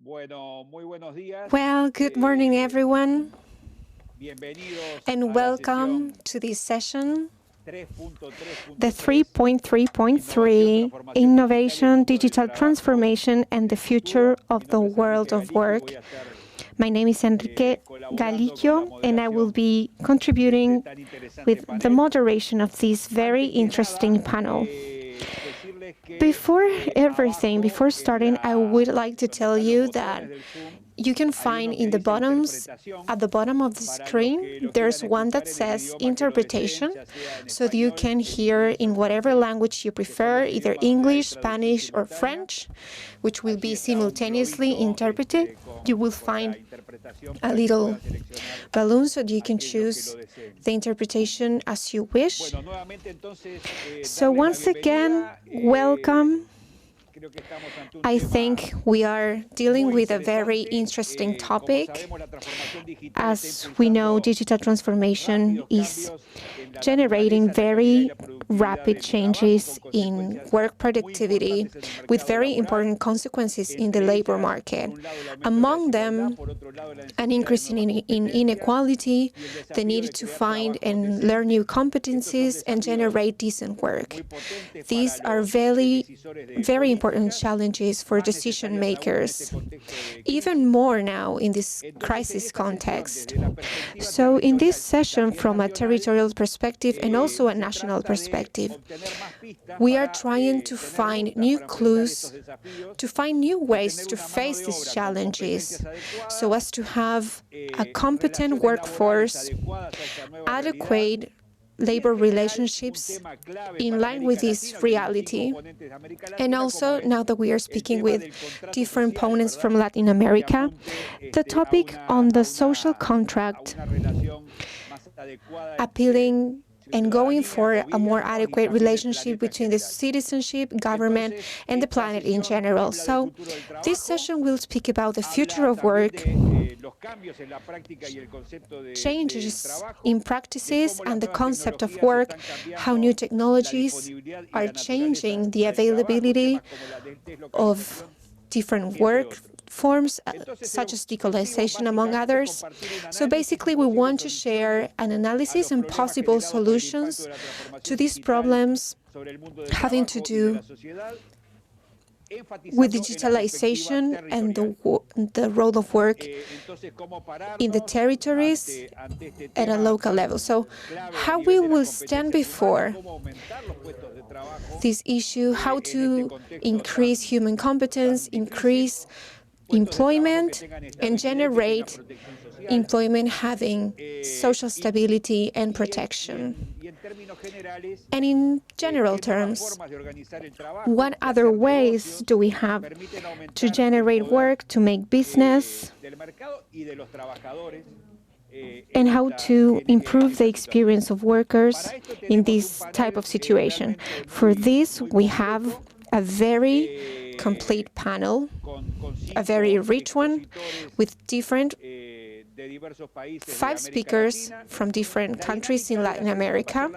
Well, good morning, everyone, Bienvenidos and a la welcome sesión to this session, the 3.3.3, 3.3.3 Innovation, Digital Transformation, and the Future of the World of Work. My name is Enrique Galicio, and I will be contributing with the moderation of this very interesting panel. Before everything, before starting, I would like to tell you that you can find at the bottom of the screen, there's one that says interpretation, so that you can hear in whatever language you prefer, either English, Spanish, or French, which will be simultaneously interpreted. You will find a little balloon so that you can choose the interpretation as you wish. So once again, welcome. I think we are dealing with a very interesting topic. As we know, digital transformation is generating very rapid changes in work productivity with very important consequences in the labor market. Among them, an increase in inequality, the need to find and learn new competencies and generate decent work. These are very important challenges for decision makers, even more now in this crisis context. So in this session, from a territorial perspective and also a national perspective, we are trying to find new clues, to find new ways to face these challenges, so as to have a competent workforce, adequate labor relationships in line with this reality. And also, now that we are speaking with different opponents from Latin America, the topic on the social contract, appealing and going for a more adequate relationship between the citizenship, government, and the planet in general. So this session will speak about the future of work, changes in practices and the concept of work, how new technologies are changing the availability of different work forms, such as decolonization, among others. So basically, we want to share an analysis and possible solutions to these problems having to do with digitalization and the role of work in the territories at a local level. So how we will stand before this issue, how to increase human competence, increase employment, and generate employment having social stability and protection. And in general terms, what other ways do we have to generate work, to make business, and how to improve the experience of workers in this type of situation? For this, we have a very complete panel, a very rich one, with different 5 speakers from different countries in Latin America.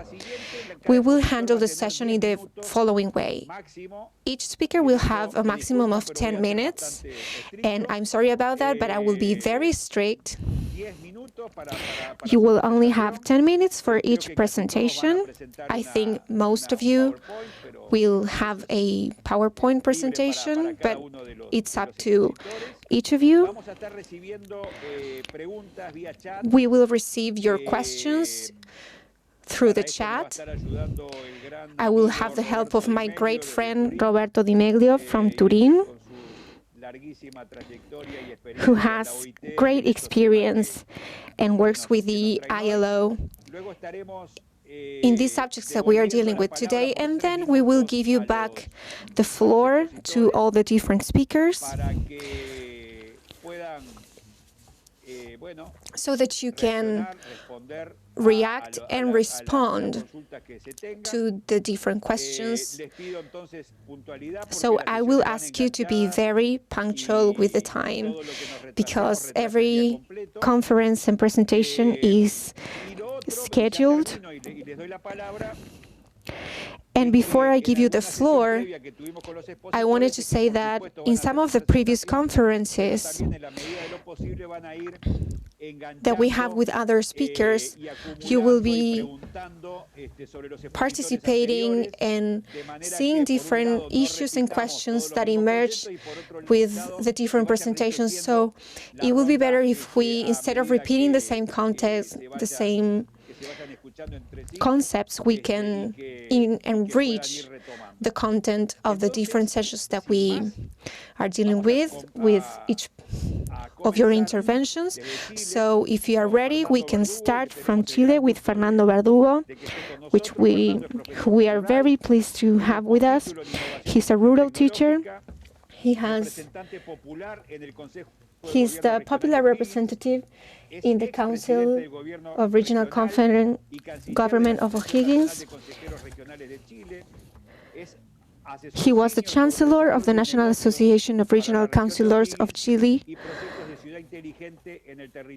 We will handle the session in the following way. Each speaker will have a maximum of 10 minutes, and I'm sorry about that, but I will be very strict. You will only have 10 minutes for each presentation. I think most of you will have a PowerPoint presentation, but it's up to each of you. We will receive your questions through the chat. I will have the help of my great friend Roberto Di Meglio from Turin, who has great experience and works with the ILO in these subjects that we are dealing with today. And then we will give you back the floor to all the different speakers so that you can react and respond to the different questions. So I will ask you to be very punctual with the time, because every conference and presentation is scheduled. And before I give you the floor, I wanted to say that in some of the previous conferences that we have with other speakers, you will be participating and seeing different issues and questions that emerge with the different presentations. So it will be better if we, instead of repeating the same context, the same concepts, we can enrich the content of the different sessions that we are dealing with each of your interventions. So if you are ready, we can start from Chile with Fernando Verdugo, who we are very pleased to have with us. He's a rural teacher. He's the popular representative in the Council of Regional Government of O'Higgins. He was the Chancellor of the National Association of Regional Councillors of Chile,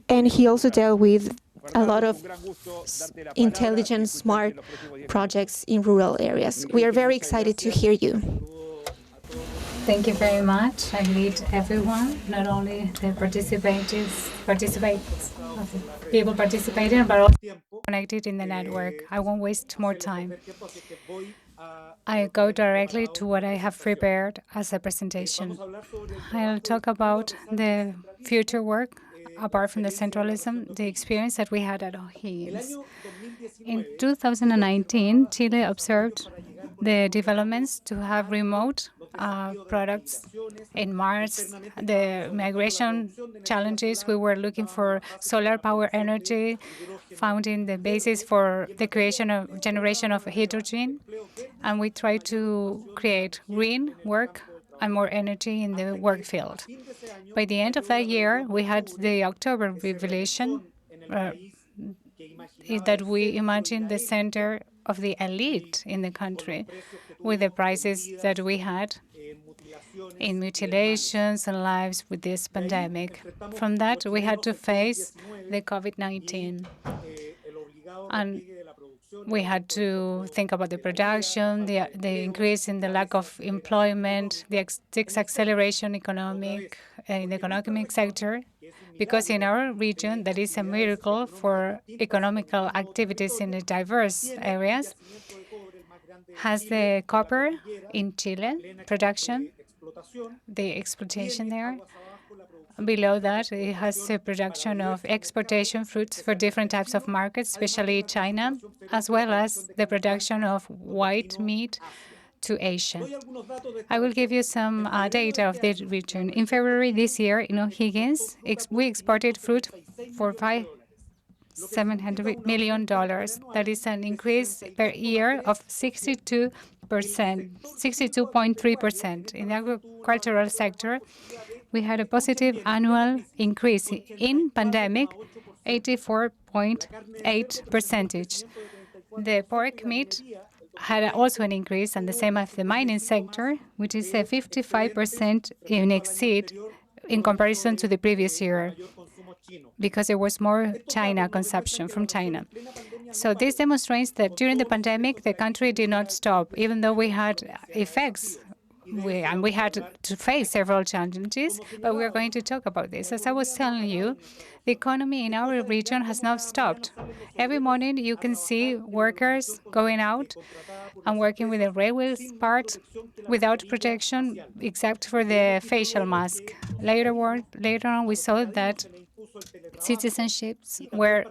and he also dealt with a lot of intelligent, smart projects in rural areas. We are very excited to hear you. Thank you very much. I greet everyone, not only the people participating, but also connected in the network. I won't waste more time. I go directly to what I have prepared as a presentation. I'll talk about the future work, apart from the centralism, the experience that we had at O'Higgins. In 2019, Chile observed the developments to have remote products in Mars, the migration challenges. We were looking for solar power energy, founding the basis for the generation of hydrogen, and we tried to create green work and more energy in the work field. By the end of that year, we had the October revelation that we imagined the center of the elite in the country with the prices that we had in mutilations and lives with this pandemic. From that, we had to face the COVID-19. And we had to think about the production, the increase in the lack of employment, the acceleration in the economic sector, because in our region, that is a miracle for economical activities in the diverse areas, has the copper in Chile production, the exploitation there. Below that, it has the production of exportation fruits for different types of markets, especially China, as well as the production of white meat to Asia. I will give you some data of the region. In February this year, in O'Higgins, we exported fruit for $700 million. That is an increase per year of 62.3%. In the agricultural sector, we had a positive annual increase in pandemic, 84.8%. The pork meat had also an increase, and the same as the mining sector, which is a 55% in exceed in comparison to the previous year, because there was more China consumption from China. So this demonstrates that during the pandemic, the country did not stop, even though we had effects. We had to face several challenges, but we're going to talk about this. As I was telling you, the economy in our region has not stopped. Every morning you can see workers going out and working with the railways part without protection except for the facial mask. Later on, we saw that citizenships were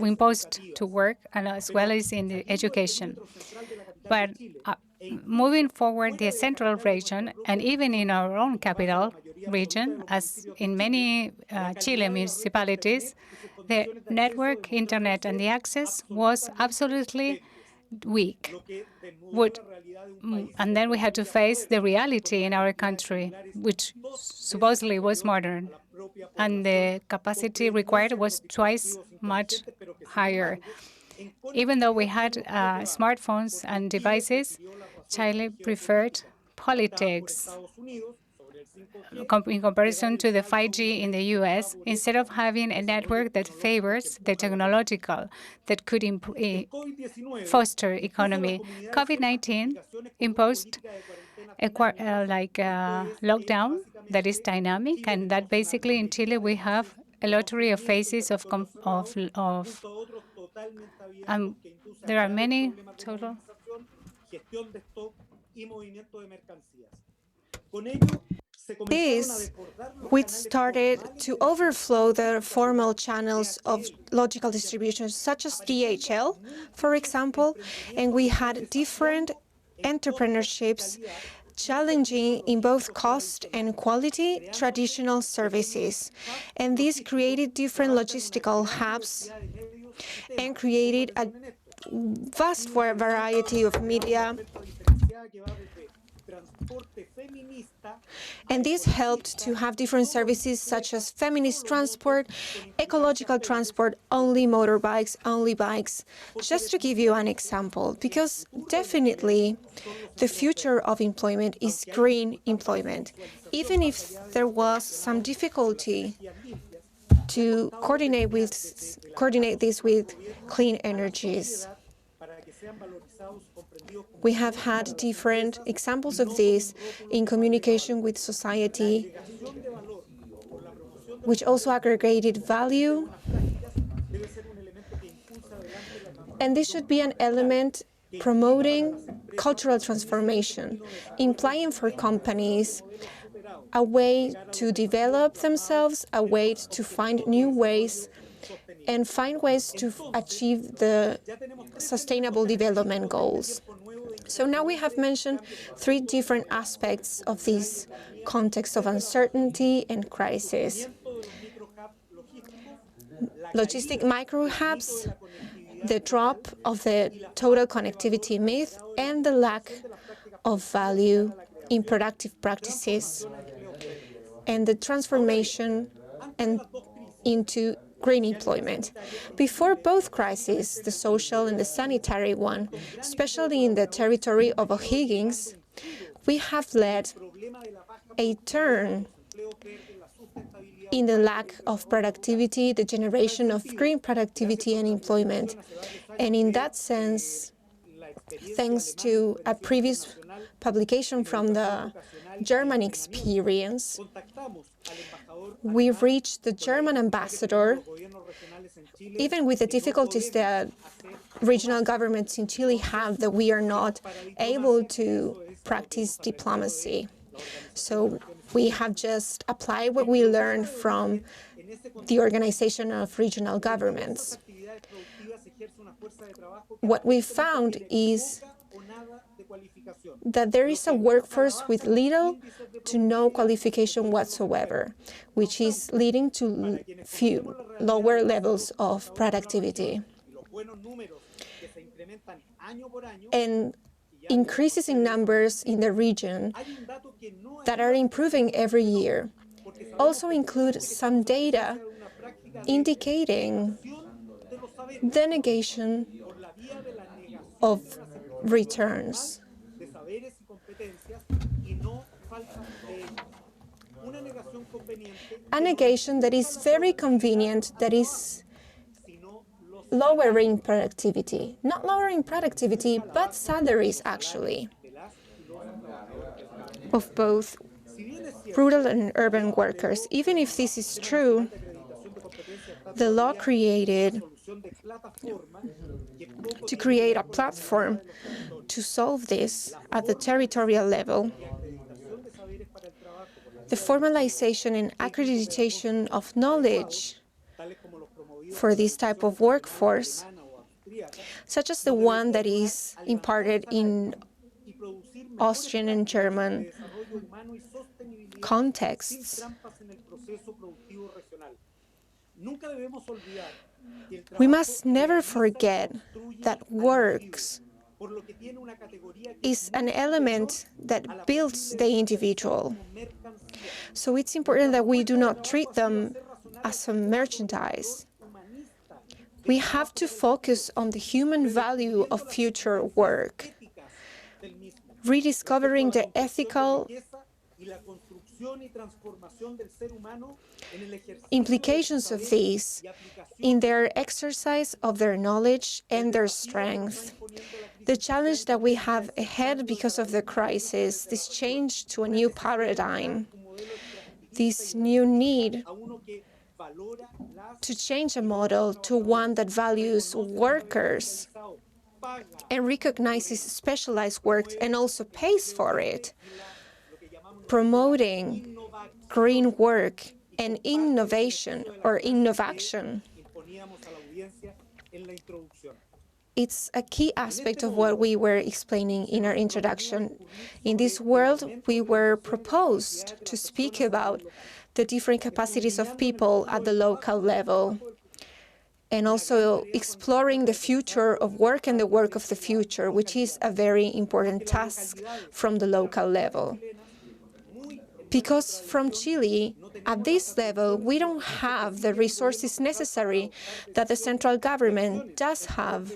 imposed to work, and as well as in the education. But moving forward, the central region, and even in our own capital region, as in many Chilean municipalities, the network, internet, and the access was absolutely weak. And then we had to face the reality in our country, which supposedly was modern, and the capacity required was twice much higher. Even though we had smartphones and devices, Chile preferred politics in comparison to the 5G in the US, instead of having a network that favors the technological, that could foster economy. COVID-19 imposed a lockdown that is dynamic, and that basically in Chile we have a lottery of phases there are many total. This, which started to overflow the formal channels of logical distribution, such as DHL, for example, and we had different entrepreneurships challenging in both cost and quality traditional services. And this created different logistical hubs and created a vast variety of media. And this helped to have different services such as feminist transport, ecological transport, only motorbikes, only bikes, just to give you an example, because definitely the future of employment is green employment, even if there was some difficulty to coordinate this with clean energies. We have had different examples of this in communication with society, which also aggregated value. And this should be an element promoting cultural transformation, implying for companies a way to develop themselves, a way to find new ways, and find ways to achieve the sustainable development goals. So now we have mentioned three different aspects of this context of uncertainty and crisis. Logistic micro-hubs, the drop of the total connectivity myth, and the lack of value in productive practices, and the transformation into green employment. Before both crises, the social and the sanitary one, especially in the territory of O'Higgins, we have led a turn in the lack of productivity, the generation of green productivity and employment. And in that sense, thanks to a previous publication from the German experience, we reached the German ambassador, even with the difficulties that regional governments in Chile have, that we are not able to practice diplomacy. So we have just applied what we learned from the Organization of Regional Governments. What we found is that there is a workforce with little to no qualification whatsoever, which is leading to lower levels of productivity. And increases in numbers in the region that are improving every year also include some data indicating the negation of returns. A negation that is very convenient, that is lowering productivity. Not lowering productivity, but salaries, actually, of both rural and urban workers. Even if this is true, the law created to create a platform to solve this at the territorial level. The formalization and accreditation of knowledge for this type of workforce, such as the one that is imparted in Austrian and German contexts. We must never forget that works is an element that builds the individual. So it's important that we do not treat them as a merchandise. We have to focus on the human value of future work, rediscovering the ethical implications of these in their exercise of their knowledge and their strength. The challenge that we have ahead because of the crisis, this change to a new paradigm, this new need to change a model to one that values workers and recognizes specialized work and also pays for it, promoting green work and innovation or innovation. It's a key aspect of what we were explaining in our introduction. In this world, we were proposed to speak about the different capacities of people at the local level, and also exploring the future of work and the work of the future, which is a very important task from the local level. Because from Chile, at this level, we don't have the resources necessary that the central government does have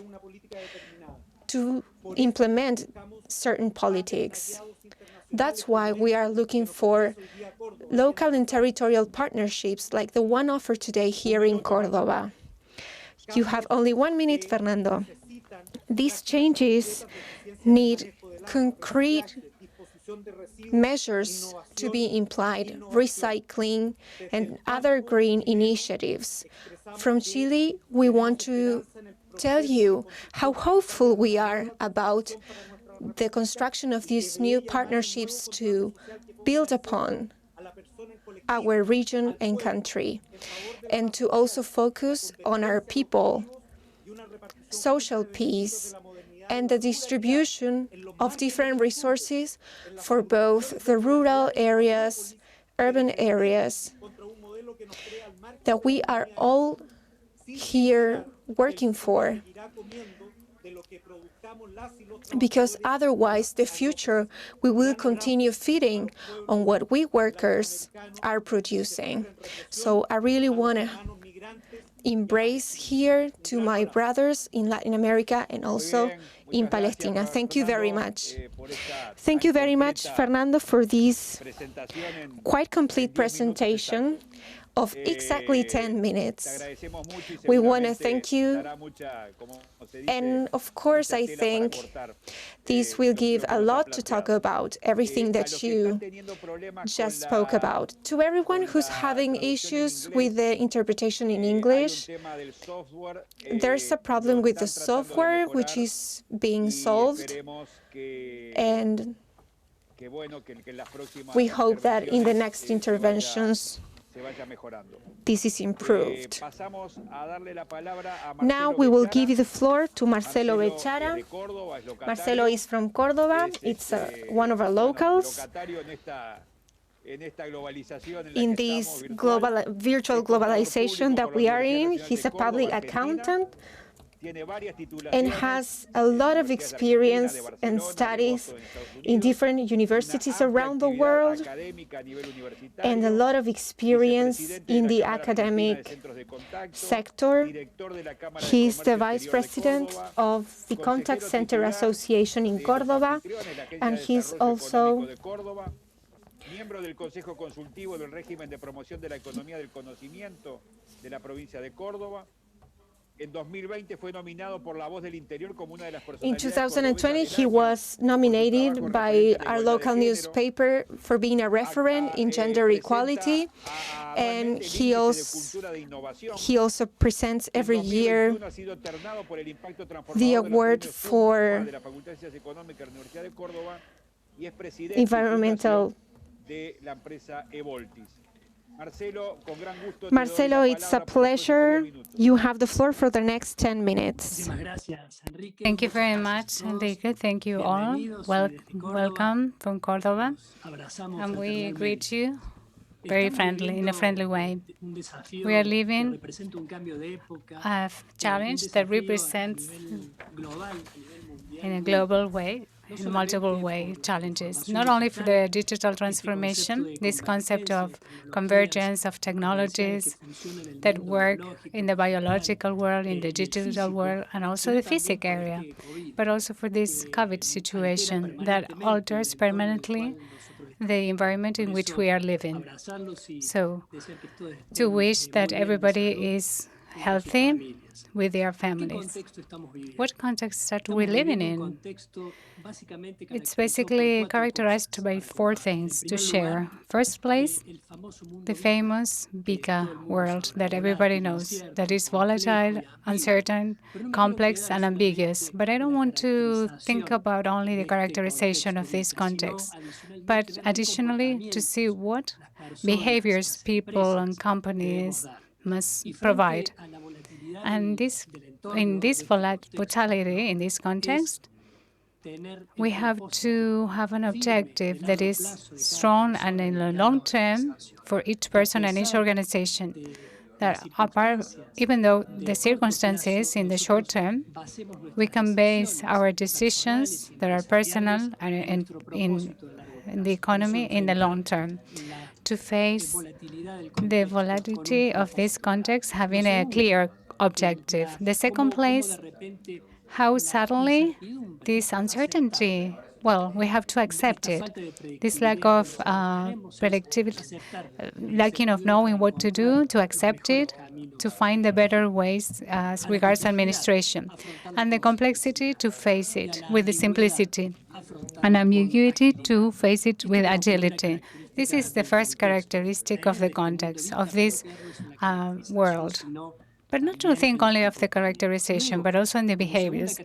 to implement certain politics. That's why we are looking for local and territorial partnerships like the one offered today here in Córdoba. You have only 1 minute, Fernando. These changes need concrete measures to be implied, recycling and other green initiatives. From Chile, we want to tell you how hopeful we are about the construction of these new partnerships to build upon our region and country, and to also focus on our people, social peace, and the distribution of different resources for both the rural areas, urban areas, that we are all here working for. Because otherwise, the future, we will continue feeding on what we workers are producing. So I really want to embrace here to my brothers in Latin America and also in Palestine. Thank you very much. Thank you very much, Fernando, for this quite complete presentation of exactly 10 minutes. We want to thank you, and of course I think this will give a lot to talk about, everything that you just spoke about. To everyone who's having issues with the interpretation in English, there's a problem with the software which is being solved, and we hope that in the next interventions this is improved. Now we will give you the floor to Marcelo Bechara. Marcelo is from Córdoba. It's one of our locals. In this virtual globalization that we are in, he's a public accountant and has a lot of experience and studies in different universities around the world, and a lot of experience in the academic sector. He's the vice president of the Contact Center Association in Córdoba, and he's also miembro del Consejo Consultivo del Régimen de Promoción de la Economía del Conocimiento de la provincia de Córdoba. En 2020 fue nominado por La Voz del Interior como una de las In 2020, he was nominated by our local newspaper for being a referent in gender equality, and he also presents every year the award for environmental. Marcelo, it's a pleasure. You have the floor for the next 10 minutes. Thank you very much, Enrique. Thank you all. Welcome from Córdoba. And we greet you very friendly, in a friendly way. We are living a challenge that represents, in a global way, in multiple way, challenges, not only for the digital transformation, this concept of convergence of technologies that work in the biological world, in the digital world, and also the physical area, but also for this COVID situation that alters permanently the environment in which we are living. So, to wish that everybody is healthy with their families. What context are we living in? It's basically characterized by four things to share. First place, the famous Bika world that everybody knows, that is volatile, uncertain, complex, and ambiguous. But I don't want to think about only the characterization of this context, but additionally to see what behaviors people and companies must provide. And in this volatility, in this context, we have to have an objective that is strong and in the long term for each person and each organization. That even though the circumstances in the short term, we can base our decisions that are personal and in the economy in the long term to face the volatility of this context, having a clear objective. The second place, how suddenly this uncertainty, well, we have to accept it. This lack of predictability, lacking of knowing what to do, to accept it, to find the better ways as regards administration, and the complexity to face it with the simplicity, and ambiguity to face it with agility. This is the first characteristic of the context of this world. But not to think only of the characterization, but also in the behaviors.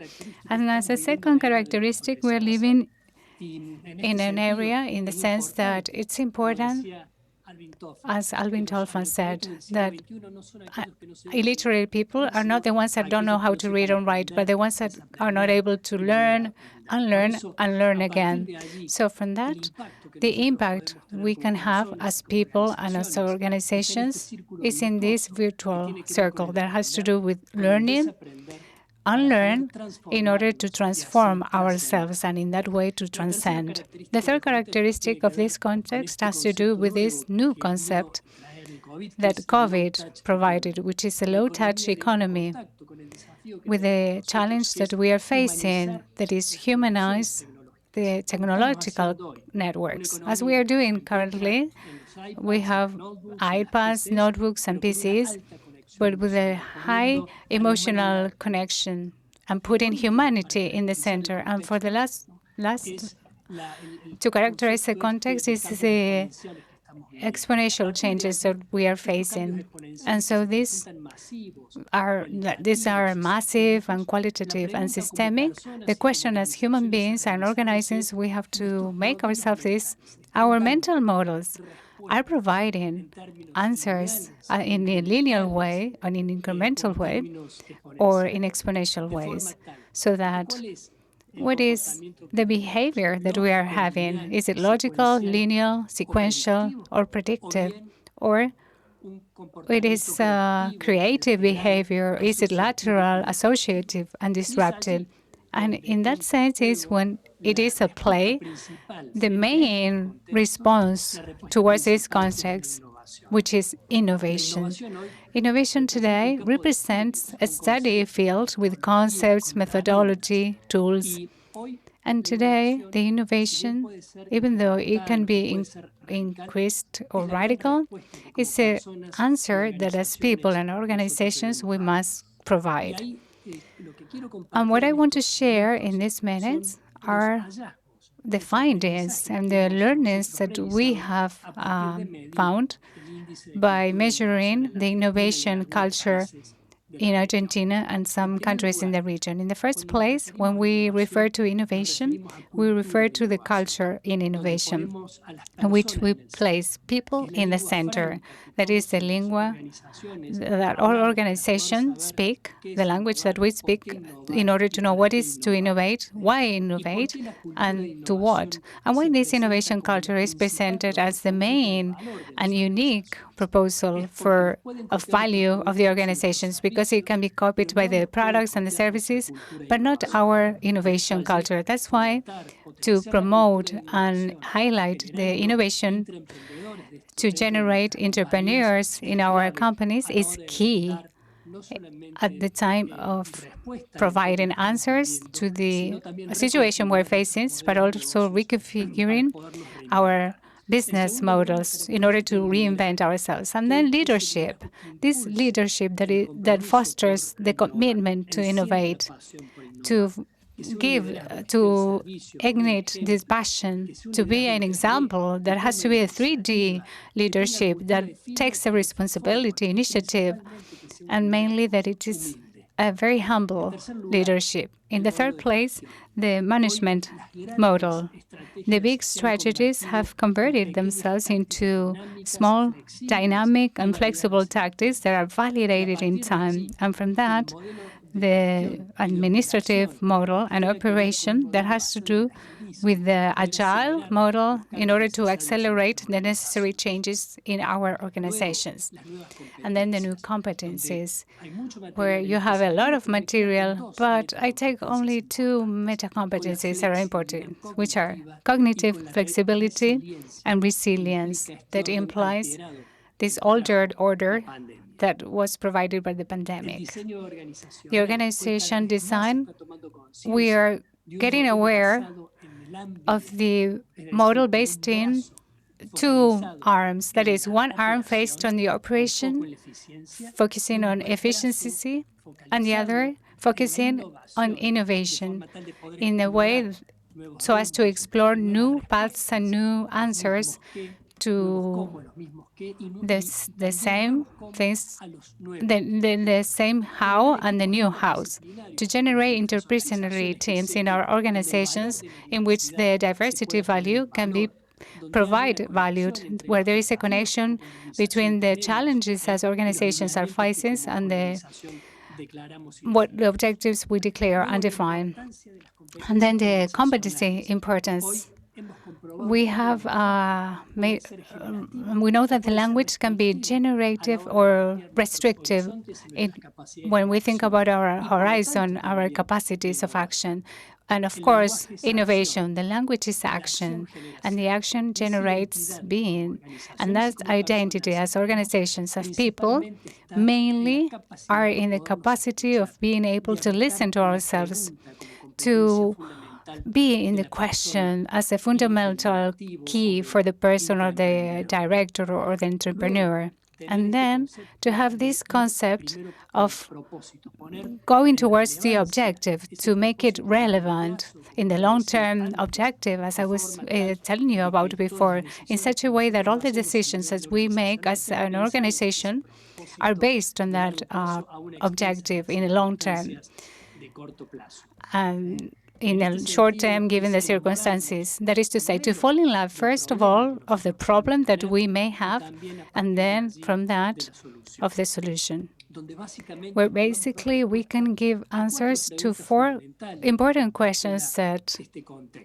And as a second characteristic, we're living in an area in the sense that it's important, as Alvin Toffler said, that illiterate people are not the ones that don't know how to read and write, but the ones that are not able to learn, unlearn, and learn again. So from that, the impact we can have as people and as organizations is in this virtual circle that has to do with learning, unlearn, in order to transform ourselves and in that way to transcend. The third characteristic of this context has to do with this new concept that COVID provided, which is a low-touch economy, with the challenge that we are facing, that is humanize the technological networks. As we are doing currently, we have iPads, notebooks, and PCs, but with a high emotional connection and putting humanity in the center. And for the last to characterize the context is the exponential changes that we are facing. And so these are massive and qualitative and systemic. The question as human beings and organizations we have to make ourselves is, our mental models are providing answers in a linear way, in an incremental way, or in exponential ways, so that what is the behavior that we are having? Is it logical, linear, sequential, or predictive? Or it is creative behavior? Is it lateral, associative, and disruptive? And in that sense is when it is a play, the main response towards this context, which is innovation. Innovation today represents a study field with concepts, methodology, tools. And today, the innovation, even though it can be increased or radical, is an answer that as people and organizations we must provide. And what I want to share in these minutes are the findings and the learnings that we have found by measuring the innovation culture in Argentina and some countries in the region. In the first place, when we refer to innovation, we refer to the culture in innovation, in which we place people in the center. That is the lingua that all organizations speak, the language that we speak, in order to know what is to innovate, why innovate, and to what. And why this innovation culture is presented as the main and unique proposal of value of the organizations, because it can be copied by the products and the services, but not our innovation culture. That's why to promote and highlight the innovation to generate entrepreneurs in our companies is key at the time of providing answers to the situation we're facing, but also reconfiguring our business models in order to reinvent ourselves. And then leadership, this leadership that fosters the commitment to innovate, to to ignite this passion, to be an example. That has to be a 3D leadership that takes a responsibility, initiative, and mainly that it is a very humble leadership. In the third place, the management model. The big strategies have converted themselves into small, dynamic, and flexible tactics that are validated in time. And from that, the administrative model and operation that has to do with the agile model in order to accelerate the necessary changes in our organizations. And then the new competencies, where you have a lot of material, but I take only two meta competencies that are important, which are cognitive flexibility and resilience, that implies this altered order that was provided by the pandemic. The organization design, we are getting aware of the model based in two arms. That is, one arm based on the operation, focusing on efficiency, and the other focusing on innovation in a way so as to explore new paths and new answers to the same things, the same how and the new hows, to generate interdisciplinary teams in our organizations in which the diversity value can be provide valued, where there is a connection between the challenges as organizations are facing and what the objectives we declare and define. And then the competency importance. We have we know that the language can be generative or restrictive when we think about our horizon, our capacities of action. And of course, innovation. The language is action, and the action generates being. And that identity as organizations of people mainly are in the capacity of being able to listen to ourselves, to be in the question as a fundamental key for the person or the director or the entrepreneur. And then to have this concept of going towards the objective, to make it relevant in the long-term objective, as I was telling you about before, in such a way that all the decisions that we make as an organization are based on that objective in the long term. In the short term, given the circumstances. That is to say, to fall in love, first of all, of the problem that we may have, and then from that, of the solution, where basically we can give answers to four important questions that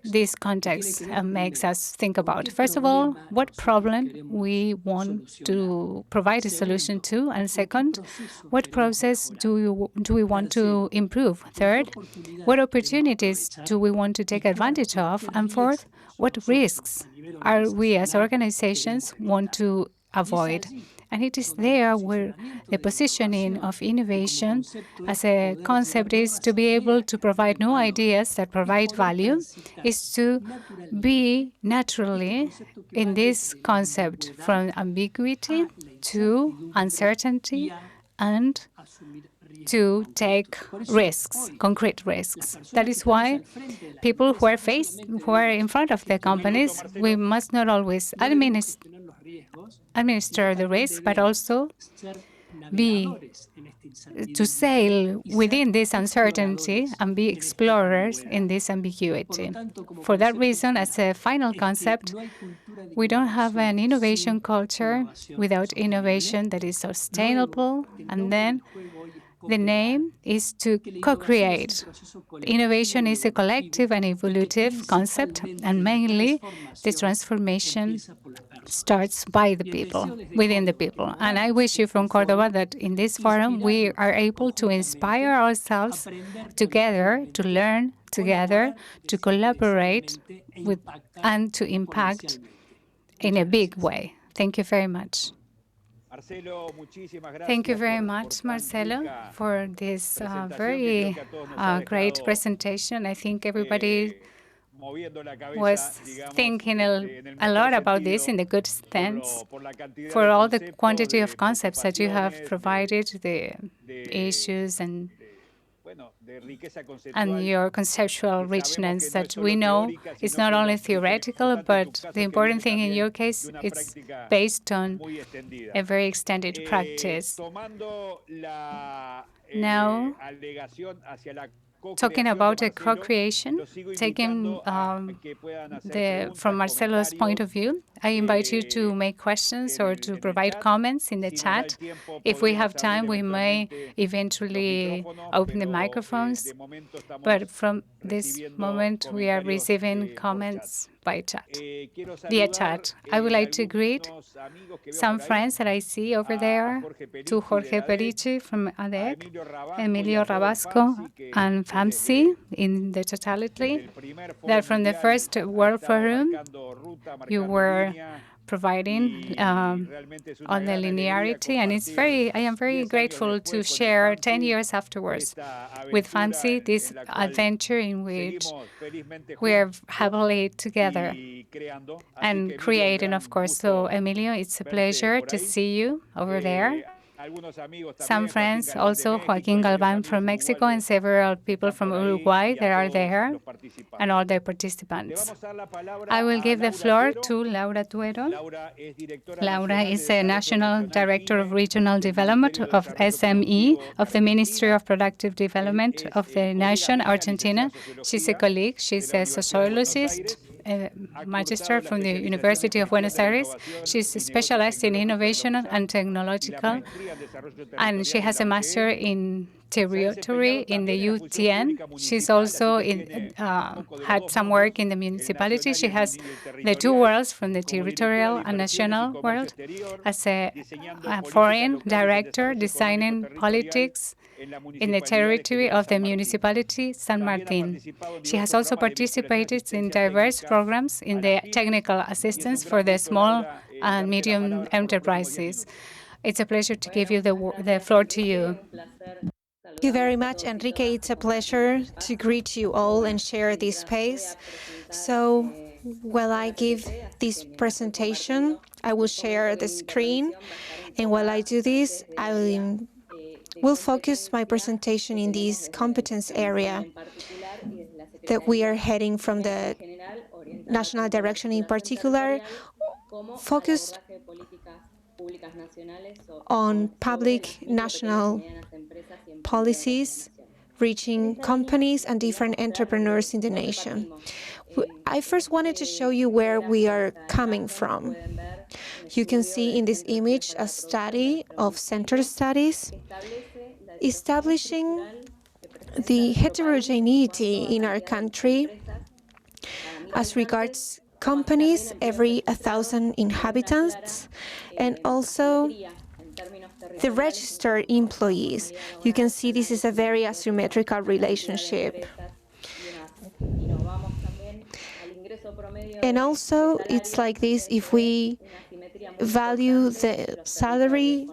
this context makes us think about. First of all, what problem we want to provide a solution to, and second, what process do we want to improve? Third, what opportunities do we want to take advantage of? And fourth, what risks are we as organizations want to avoid? And it is there where the positioning of innovation as a concept is to be able to provide new ideas that provide value, is to be naturally in this concept from ambiguity to uncertainty and to take risks, concrete risks. That is why people who are in front of the companies, we must not always administer the risk, but also to sail within this uncertainty and be explorers in this ambiguity. For that reason, as a final concept, we don't have an innovation culture without innovation that is sustainable, and then the name is to co-create. Innovation is a collective and evolutive concept, and mainly the transformation starts by the people, within the people. And I wish you from Córdoba that in this forum we are able to inspire ourselves together, to learn together, to collaborate with, and to impact in a big way. Thank you very much. Thank you very much, Marcelo, for this very great presentation. I think everybody was thinking a lot about this in the good sense for all the quantity of concepts that you have provided, the issues and your conceptual richness that we know is not only theoretical, but the important thing in your case, it's based on a very extended practice. Now, talking about a co-creation, taking from Marcelo's point of view, I invite you to make questions or to provide comments in the chat. If we have time, we may eventually open the microphones. But from this moment, we are receiving comments by chat, via chat. I would like to greet some friends that I see over there, to Jorge Perici from ADEC, Emilio Rabasco, and FAMSI in the totality, that from the first World Forum, you were providing on the linearity, and I am very grateful to share 10 years afterwards with FAMSI this adventure in which we're happily together and creating, of course. So, Emilio, it's a pleasure to see you over there. Some friends, also Joaquin Galvan from Mexico and several people from Uruguay that are there, and all the participants. I will give the floor to Laura Tuero. Laura is a National Director of Regional Development of SME of the Ministry of Productive Development of the nation, Argentina. She's a colleague. She's a sociologist, a magister from the University of Buenos Aires. She's specialized in innovation and technological, and she has a master in territory in the UTN. She's also had some work in the municipality. She has the two worlds, from the territorial and national world, as a foreign director designing politics in the territory of the municipality San Martin. She has also participated in diverse programs in the technical assistance for the small and medium enterprises. It's a pleasure to give you the floor to you. Thank you very much, Enrique. It's a pleasure to greet you all and share this space. So, while I give this presentation, I will share the screen. And while I do this, I will focus my presentation in this competence area that we are heading from the national direction in particular, focused on public national policies reaching companies and different entrepreneurs in the nation. I first wanted to show you where we are coming from. You can see in this image a study of Center Studies establishing the heterogeneity in our country as regards companies every 1,000 inhabitants, and also the registered employees. You can see this is a very asymmetrical relationship. And also, it's like this if we value the salary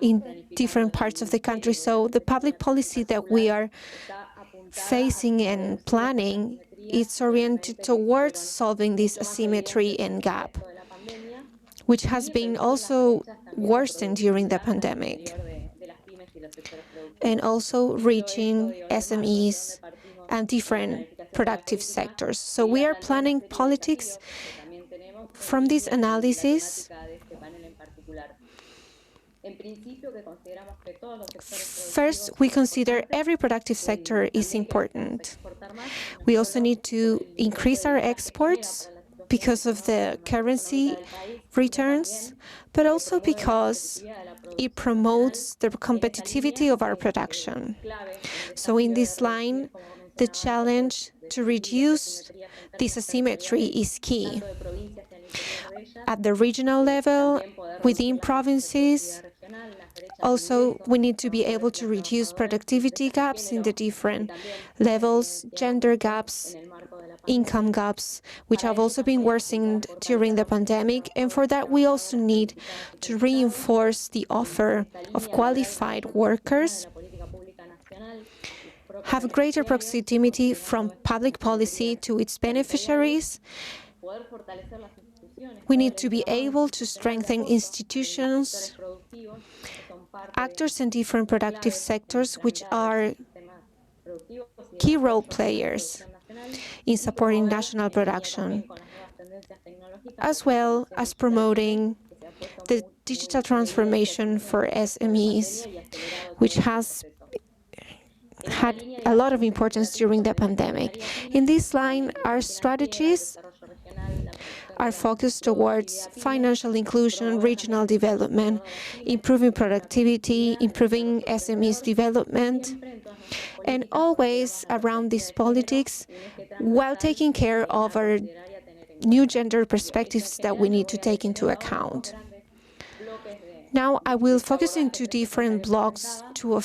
in different parts of the country. So the public policy that we are facing and planning, it's oriented towards solving this asymmetry and gap, which has been also worsened during the pandemic, and also reaching SMEs and different productive sectors. So we are planning politics from this analysis. First, we consider every productive sector is important. We also need to increase our exports because of the currency returns, but also because it promotes the competitivity of our production. So in this line, the challenge to reduce this asymmetry is key. At the regional level, within provinces, also we need to be able to reduce productivity gaps in the different levels, gender gaps, income gaps, which have also been worsened during the pandemic. And for that, we also need to reinforce the offer of qualified workers have greater proximity from public policy to its beneficiaries. We need to be able to strengthen institutions, actors in different productive sectors, which are key role players in supporting national production, as well as promoting the digital transformation for SMEs, which has had a lot of importance during the pandemic. In this line, our strategies are focused towards financial inclusion, regional development, improving productivity, improving SMEs development, and always around these politics while taking care of our new gender perspectives that we need to take into account. Now I will focus into different blocks to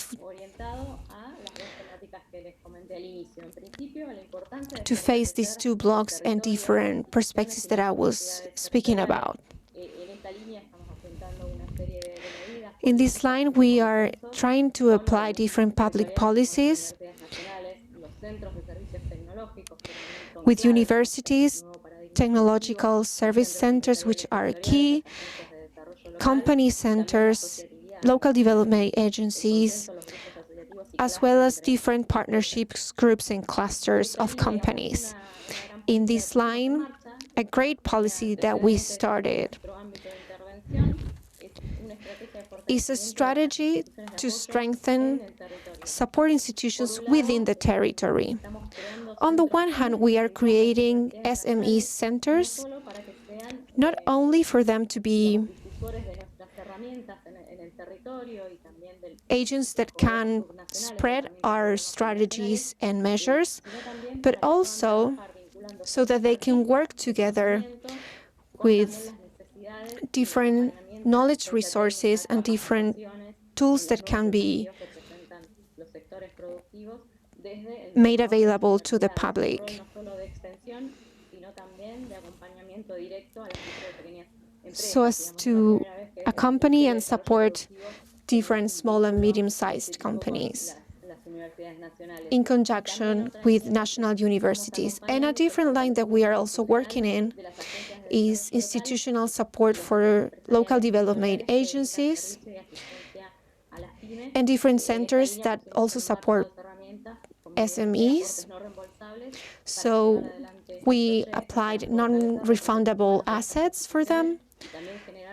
face these two blocks and different perspectives that I was speaking about. In this line, we are trying to apply different public policies with universities, technological service centers, which are key, company centers, local development agencies, as well as different partnerships, groups, and clusters of companies. In this line, a great policy that we started is a strategy to strengthen support institutions within the territory. On the one hand, we are creating SME centers, not only for them to be agents that can spread our strategies and measures, but also so that they can work together with different knowledge resources and different tools that can be made available to the public, so as to accompany and support different small and medium-sized companies in conjunction with national universities. And a different line that we are also working in is institutional support for local development agencies and different centers that also support SMEs. So we applied non-refundable assets for them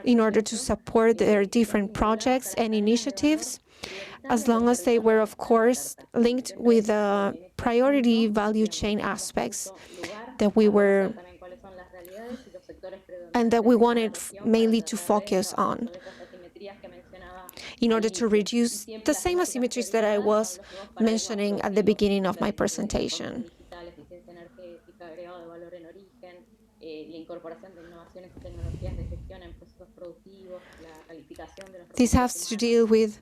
in order to support their different projects and initiatives, as long as they were, of course, linked with the priority value chain aspects that we were and that we wanted mainly to focus on in order to reduce the same asymmetries that I was mentioning at the beginning of my presentation. This has to deal with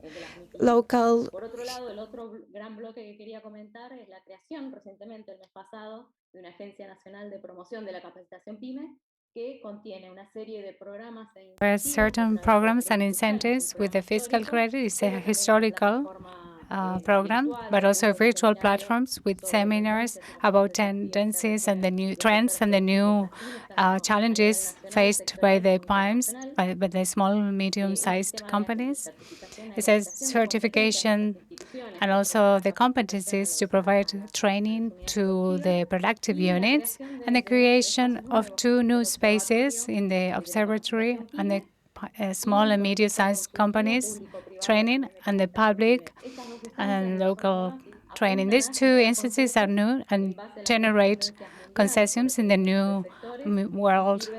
local. Por otro lado, el otro gran bloque que quería comentar es la creación recientemente, el mes pasado, de una Agencia Nacional de Promoción de la Capacitación PYME, que contiene una serie de programas certain programs and incentives with the fiscal credit. It's a historical program, but also virtual platforms with seminars about tendencies and the new trends and the new challenges faced by the PYMEs, by the small and medium-sized companies. It says certification and also the competencies to provide training to the productive units, and the creation of 2 new spaces in the observatory and the small and medium-sized companies training and the public and local training. These 2 instances are new and generate concessions in the new world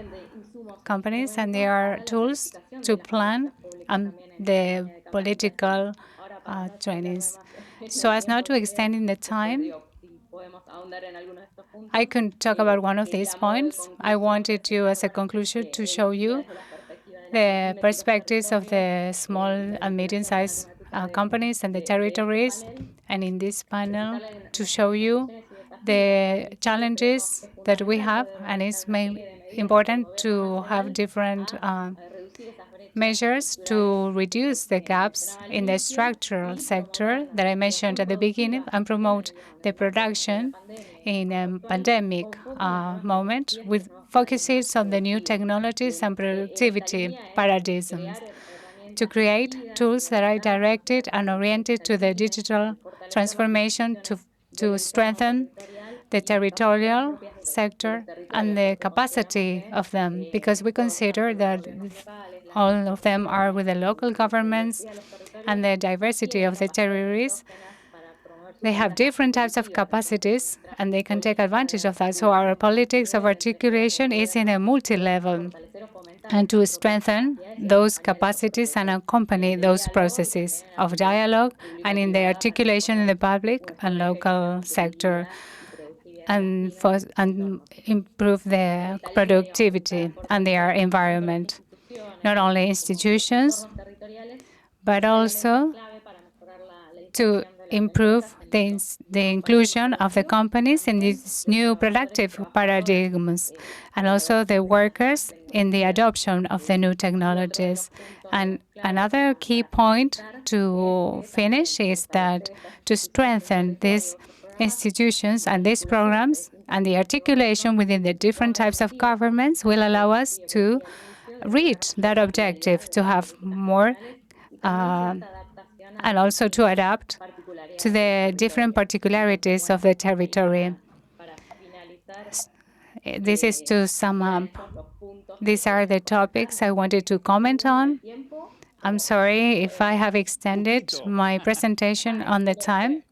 companies, and they are tools to plan the political trainings. So as not to extend in the time, I can talk about one of these points. I wanted to, as a conclusion, to show you the perspectives of the small and medium-sized companies and the territories, and in this panel to show you the challenges that we have, and it's important to have different measures to reduce the gaps in the structural sector that I mentioned at the beginning and promote the production in a pandemic moment with focuses on the new technologies and productivity paradigms to create tools that are directed and oriented to the digital transformation to strengthen the territorial sector and the capacity of them, because we consider that all of them are with the local governments and the diversity of the territories. They have different types of capacities, and they can take advantage of that. So our politics of articulation is in a multi-level, and to strengthen those capacities and accompany those processes of dialogue and in the articulation in the public and local sector, and improve their productivity and their environment. Not only institutions, but also to improve the inclusion of the companies in these new productive paradigms, and also the workers in the adoption of the new technologies. And another key point to finish is that to strengthen these institutions and these programs and the articulation within the different types of governments will allow us to reach that objective, to have more and also to adapt to the different particularities of the territory. This is to sum up. These are the topics I wanted to comment on. I'm sorry if I have extended my presentation on the time.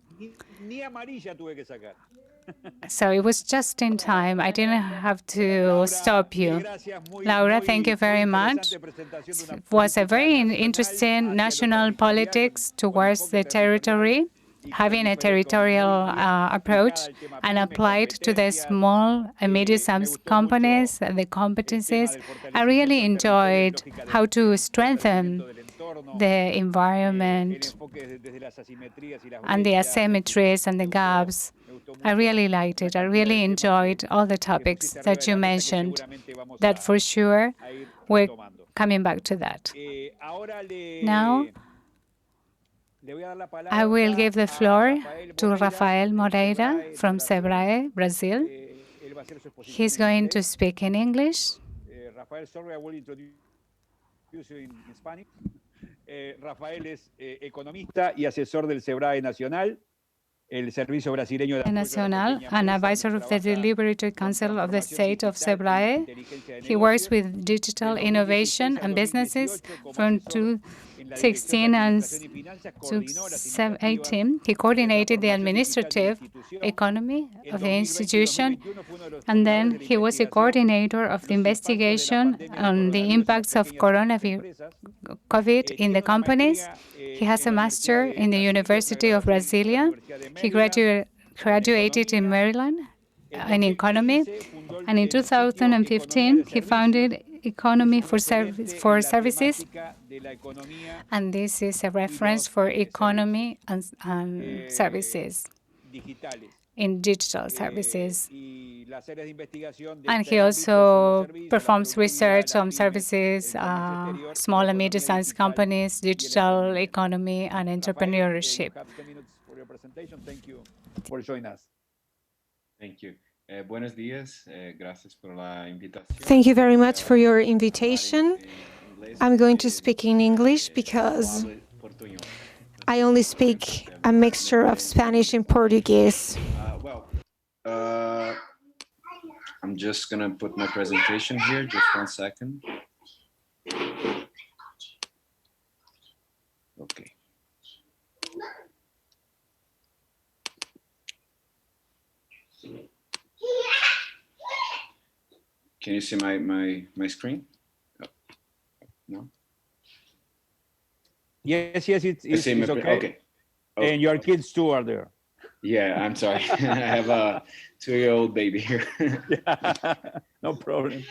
So it was just in time. I didn't have to stop you. Laura, thank you very much. It was a very interesting national politics towards the territory, having a territorial approach and applied to the small and medium-sized companies and the competencies. I really enjoyed how to strengthen the environment and the asymmetries and the gaps. I really liked it. I really enjoyed all the topics that you mentioned, that for sure we're coming back to that. Now, I will give the floor to Rafael Moreira from SEBRAE, Brazil. He's going to speak in English. Rafael, sorry, I will introduce you in Spanish. Rafael es economista y asesor del SEBRAE Nacional, el Servicio Brasileño de Apoyo a la Pequeña An Empresa, advisor of the Deliberative Council of the State of SEBRAE. He works with digital innovation and businesses from 2016 and 2018. He coordinated the administrative economy of the institution, and then he was a coordinator of the investigation on the impacts of COVID in the companies. He has a master in the University of Brasilia. He graduated in Maryland in economy, and in 2015 he founded Economy for Services, and this is a reference for economy and services in digital services. And he also performs research on services, small and medium-sized companies, digital economy, and entrepreneurship. Thank you for joining us. Thank you. Buenos días. Gracias por la invitación. Thank you very much for your invitation. I'm going to speak in English because I only speak a mixture of Spanish and Portuguese. I'm just going to put my presentation here. Just 1 second. Okay. Can you see my screen? Oh. No? Yes, it's okay. Okay. Oh. And your kids too are there. Yeah, I'm sorry. I have a 2-year-old baby here. Yeah, no problem.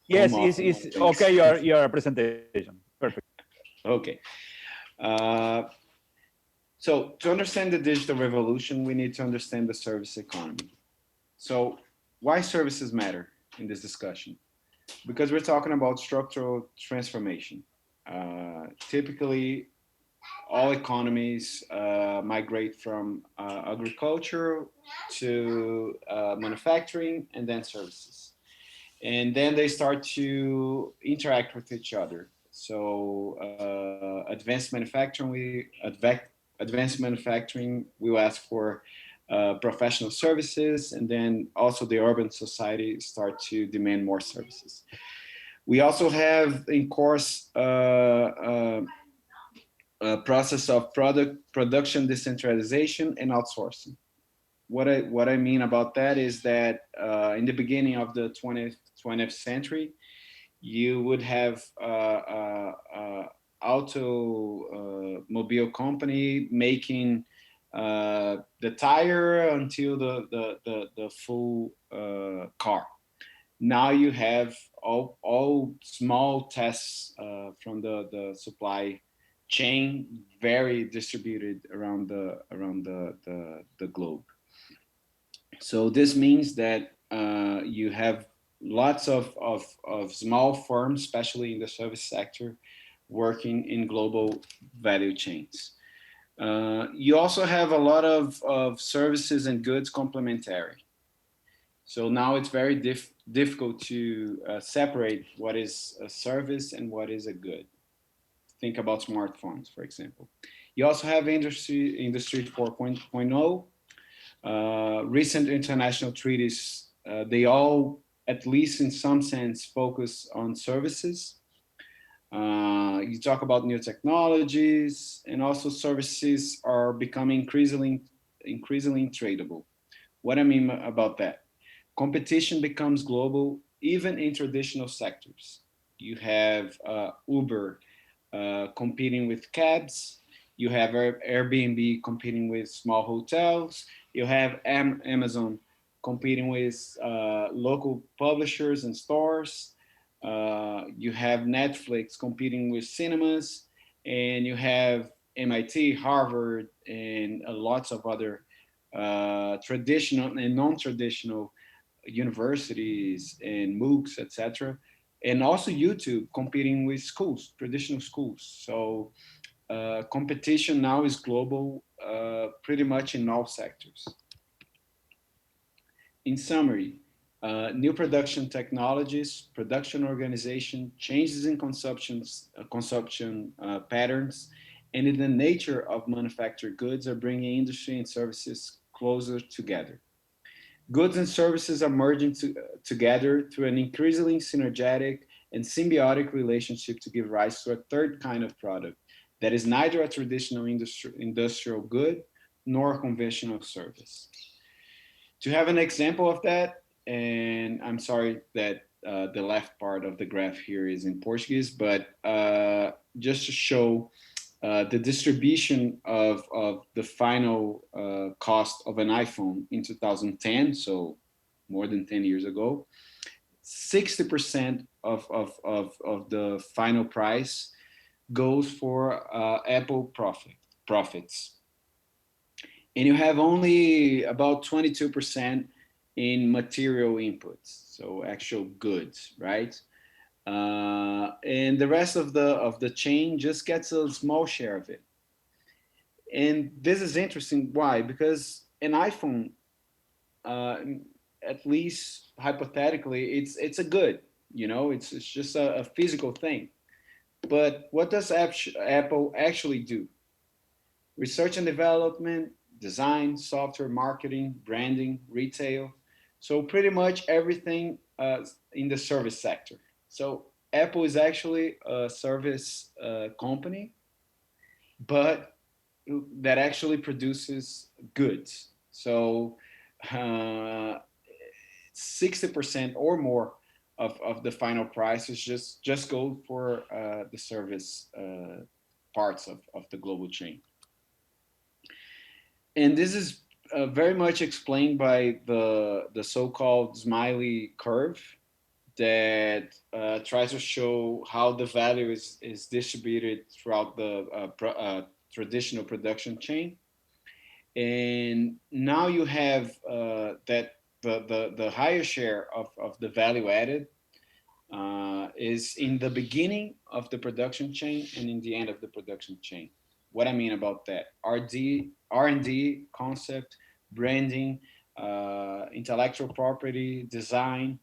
Yes, it's okay, your presentation. Perfect. Okay. So to understand the digital revolution, we need to understand the service economy. So why services matter in this discussion? Because we're talking about structural transformation. Typically, all economies migrate from agriculture to manufacturing and then services. And then they start to interact with each other. So advanced manufacturing will ask for professional services, and then also the urban society start to demand more services. We also have in course a process of production decentralization and outsourcing. What I mean about that is that in the beginning of the 20th century, you would have automobile company making the tire until the full car. Now you have all small tests from the supply chain, very distributed around the globe. So this means that you have lots of small firms, especially in the service sector, working in global value chains. You also have a lot of services and goods complementary. So now it's very difficult to separate what is a service and what is a good. Think about smartphones, for example. You also have Industry 4.0. Recent international treaties, they all, at least in some sense, focus on services. You talk about new technologies, and also services are becoming increasingly tradable. What I mean about that? Competition becomes global, even in traditional sectors. You have Uber competing with cabs. You have Airbnb competing with small hotels. You have Amazon competing with local publishers and stores. You have Netflix competing with cinemas, and you have MIT, Harvard, and lots of other traditional and non-traditional universities and MOOCs, etc. And also YouTube competing with schools, traditional schools. So competition now is global, pretty much in all sectors. In summary, new production technologies, production organization, changes in consumption patterns, and in the nature of manufactured goods are bringing industry and services closer together. Goods and services are merging together through an increasingly synergetic and symbiotic relationship to give rise to a third kind of product that is neither a traditional industrial good nor a conventional service. To have an example of that, and I'm sorry that the left part of the graph here is in Portuguese, but just to show the distribution of the final cost of an iPhone in 2010, so more than 10 years ago, 60% of the final price goes for Apple profits. And you have only about 22% in material inputs, so actual goods, right? And the rest of the chain just gets a small share of it. And this is interesting. Why? Because an iPhone, uh, at least hypothetically, it's a good. It's just a physical thing. But what does Apple actually do? Research and development, design, software, marketing, branding, retail. So pretty much everything in the service sector. So Apple is actually a service company, but that actually produces goods. So 60% or more of the final price is just go for the service parts of the global chain. And this is very much explained by the so-called smiley curve that tries to show how the value is distributed throughout the traditional production chain. And now you have that the higher share of the value added is in the beginning of the production chain and in the end of the production chain. What I mean about that: R&D, concept, branding, intellectual property, design.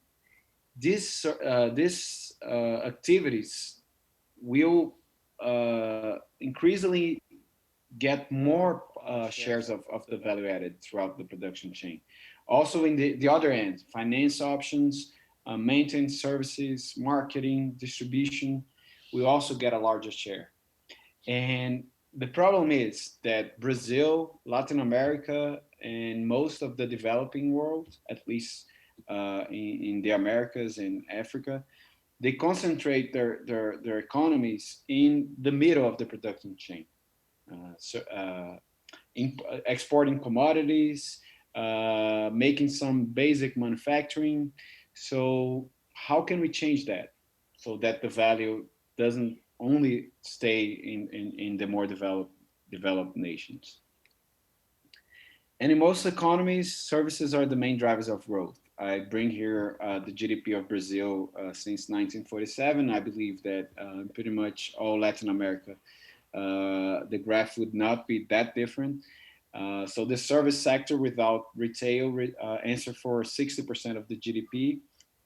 These activities will increasingly get more shares of the value added throughout the production chain. Also, in the other end, finance options, maintenance services, marketing, distribution, we also get a larger share. And the problem is that Brazil, Latin America, and most of the developing world, at least in the Americas and Africa, they concentrate their economies in the middle of the production chain. Exporting commodities, making some basic manufacturing. So how can we change that so that the value doesn't only stay in the more developed nations? And in most economies, services are the main drivers of growth. I bring here the GDP of Brazil since 1947. I believe that pretty much all Latin America, the graph would not be that different. So the service sector without retail answer for 60% of the GDP,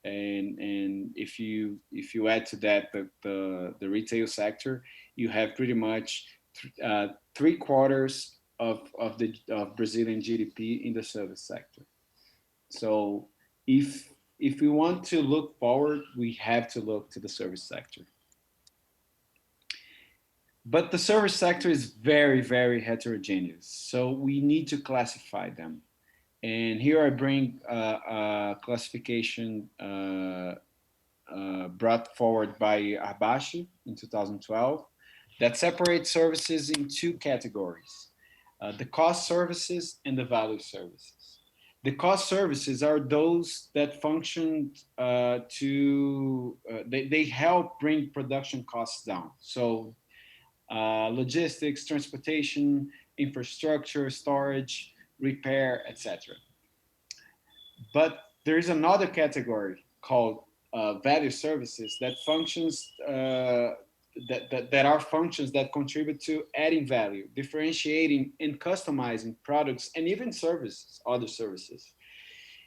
and if you add to that the retail sector, you have pretty much 3/4 of Brazilian GDP in the service sector. So if we want to look forward, we have to look to the service sector. But the service sector is very, very heterogeneous. So we need to classify them. And here I bring a classification brought forward by Abashi in 2012 that separates services in two categories: the cost services and the value services. The cost services are those that function they help bring production costs down. So logistics, transportation, infrastructure, storage, repair, etc. But there is another category called value services that functions that are functions that contribute to adding value, differentiating and customizing products and even services, other services,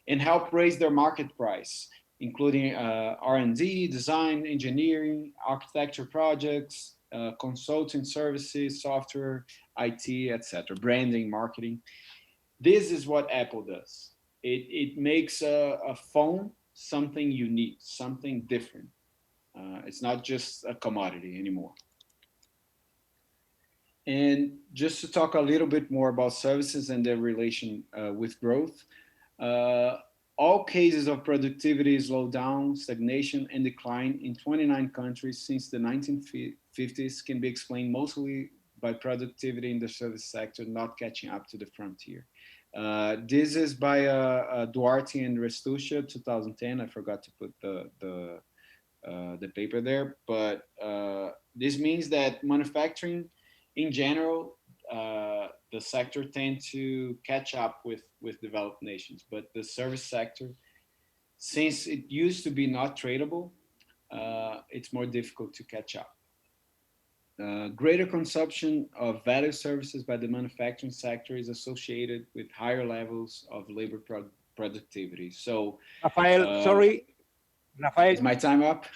and help raise their market price, including R&D, design, engineering, architecture projects, consulting services, software, IT, etc., branding, marketing. This is what Apple does. It makes a phone something unique, something different. It's not just a commodity anymore. And just to talk a little bit more about services and their relation with growth, uh, all cases of productivity slowdown, stagnation, and decline in 29 countries since the 1950s can be explained mostly by productivity in the service sector not catching up to the frontier. This is by Duarte and Restuccia, 2010. I forgot to put the paper there, but this means that manufacturing in general, the sector tend to catch up with developed nations, but the service sector, since it used to be not tradable, it's more difficult to catch up. Greater consumption of value services by the manufacturing sector is associated with higher levels of labor productivity. So, Rafael, sorry, Rafael. is my time up?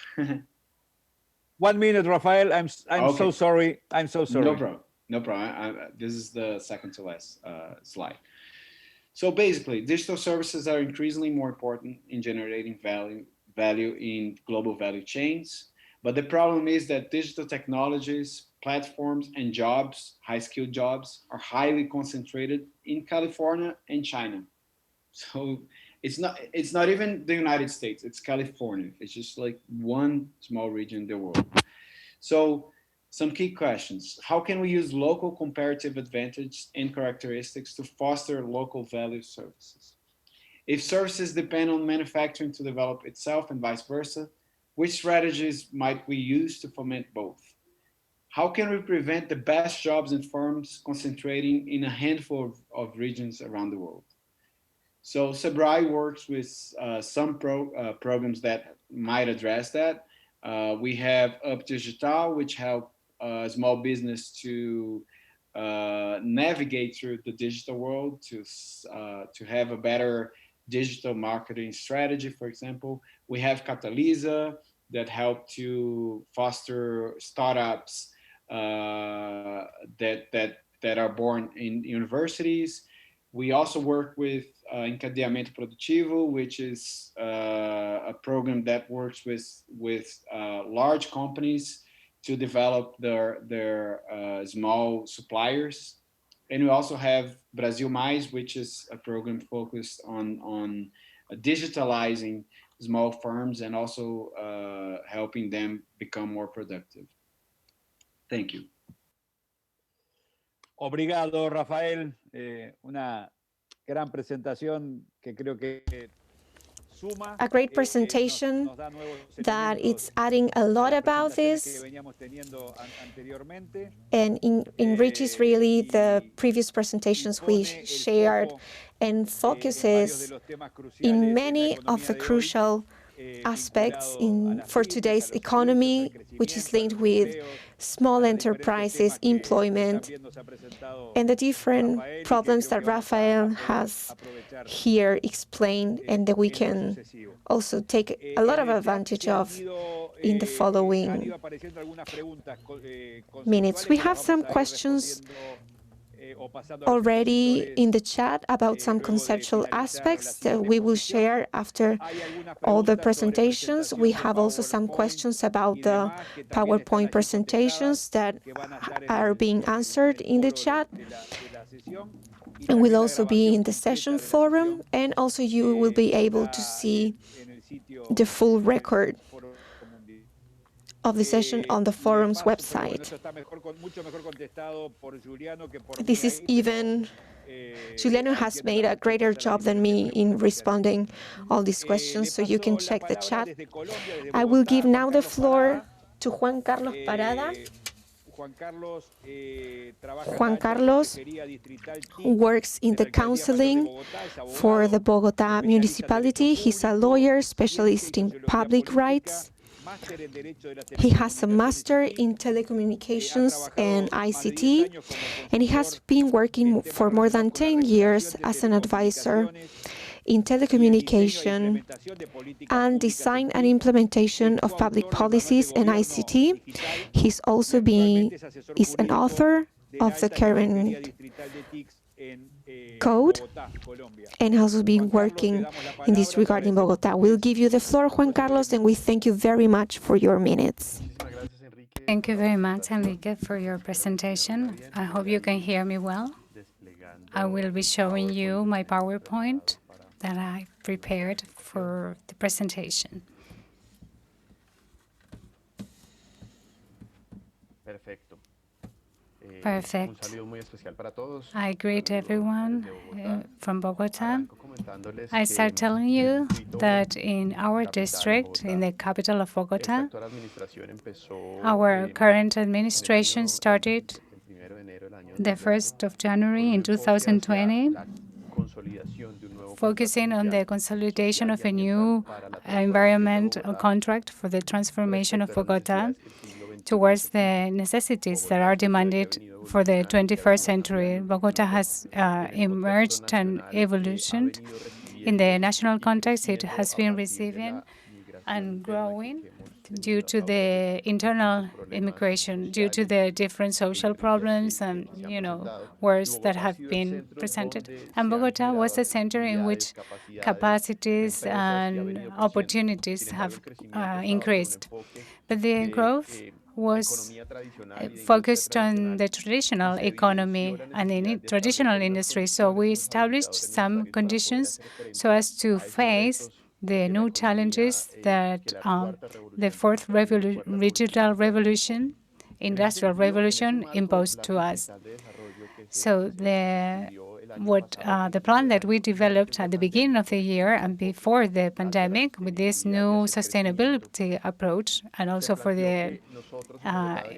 1 minute, Rafael. I'm Okay. so sorry. I'm so sorry. No problem. No problem. This is the second to last slide. So basically, digital services are increasingly more important in generating value in global value chains. But the problem is that digital technologies, platforms, and jobs, high-skilled jobs, are highly concentrated in California and China. So it's not even the United States. It's California. It's just like one small region in the world. So some key questions. How can we use local comparative advantage and characteristics to foster local value services? If services depend on manufacturing to develop itself and vice versa, which strategies might we use to foment both? How can we prevent the best jobs and firms concentrating in a handful of regions around the world? So Sebrae works with some programs that might address that. We have Up Digital, which help small business to navigate through the digital world, to have a better digital marketing strategy, for example. We have Catalisa that help to foster startups that are born in universities. We also work with Encadeamento Produtivo, which is a program that works with large companies to develop their small suppliers. And we also have Brasil Mais, which is a program focused on digitalizing small firms and also helping them become more productive. Thank you. Obrigado, Rafael. Una gran presentación que creo que suma. A great presentation that it's adding a lot about this and enriches really the previous presentations we shared and focuses in many of the crucial aspects for today's economy, which is linked with small enterprises, employment, and the different problems that Rafael has here explained and that we can also take a lot of advantage of in the following minutes. We have some questions already in the chat about some conceptual aspects that we will share after all the presentations. We have also some questions about the PowerPoint presentations that are being answered in the chat and will also be in the session forum, and also you will be able to see the full record of the session on the forum's website. This is even, Juliano has made a greater job than me in responding all these questions, so you can check the chat. I will give now the floor to Juan Carlos Parada. Juan Carlos works in the counseling for the Bogotá municipality. He's a lawyer, specialist in public rights. He has a master in telecommunications and ICT, and he has been working for more than 10 years as an advisor in telecommunication and design and implementation of public policies and ICT. He's also is an author of the current code and has also been working in this regard in Bogotá. We'll give you the floor, Juan Carlos, and we thank you very much for your minutes. Thank you very much, Enrique, for your presentation. I hope you can hear me well. I will be showing you my PowerPoint that I prepared for the presentation. Perfect. I greet everyone from Bogotá. I start telling you that in our district, in the capital of Bogotá, our current administration started the 1st of January in 2020, focusing on the consolidation of a new environmental contract for the transformation of Bogotá towards the necessities that are demanded for the 21st century. Bogotá has emerged and evolutioned. In the national context, it has been receiving and growing due to the internal immigration, due to the different social problems and, wars that have been presented. And Bogotá was a center in which capacities and opportunities have increased. But the growth was focused on the traditional economy and in traditional industry. So we established some conditions so as to face the new challenges that the fourth digital revolution, industrial revolution, imposed to us. So the the plan that we developed at the beginning of the year and before the pandemic with this new sustainability approach, and also for the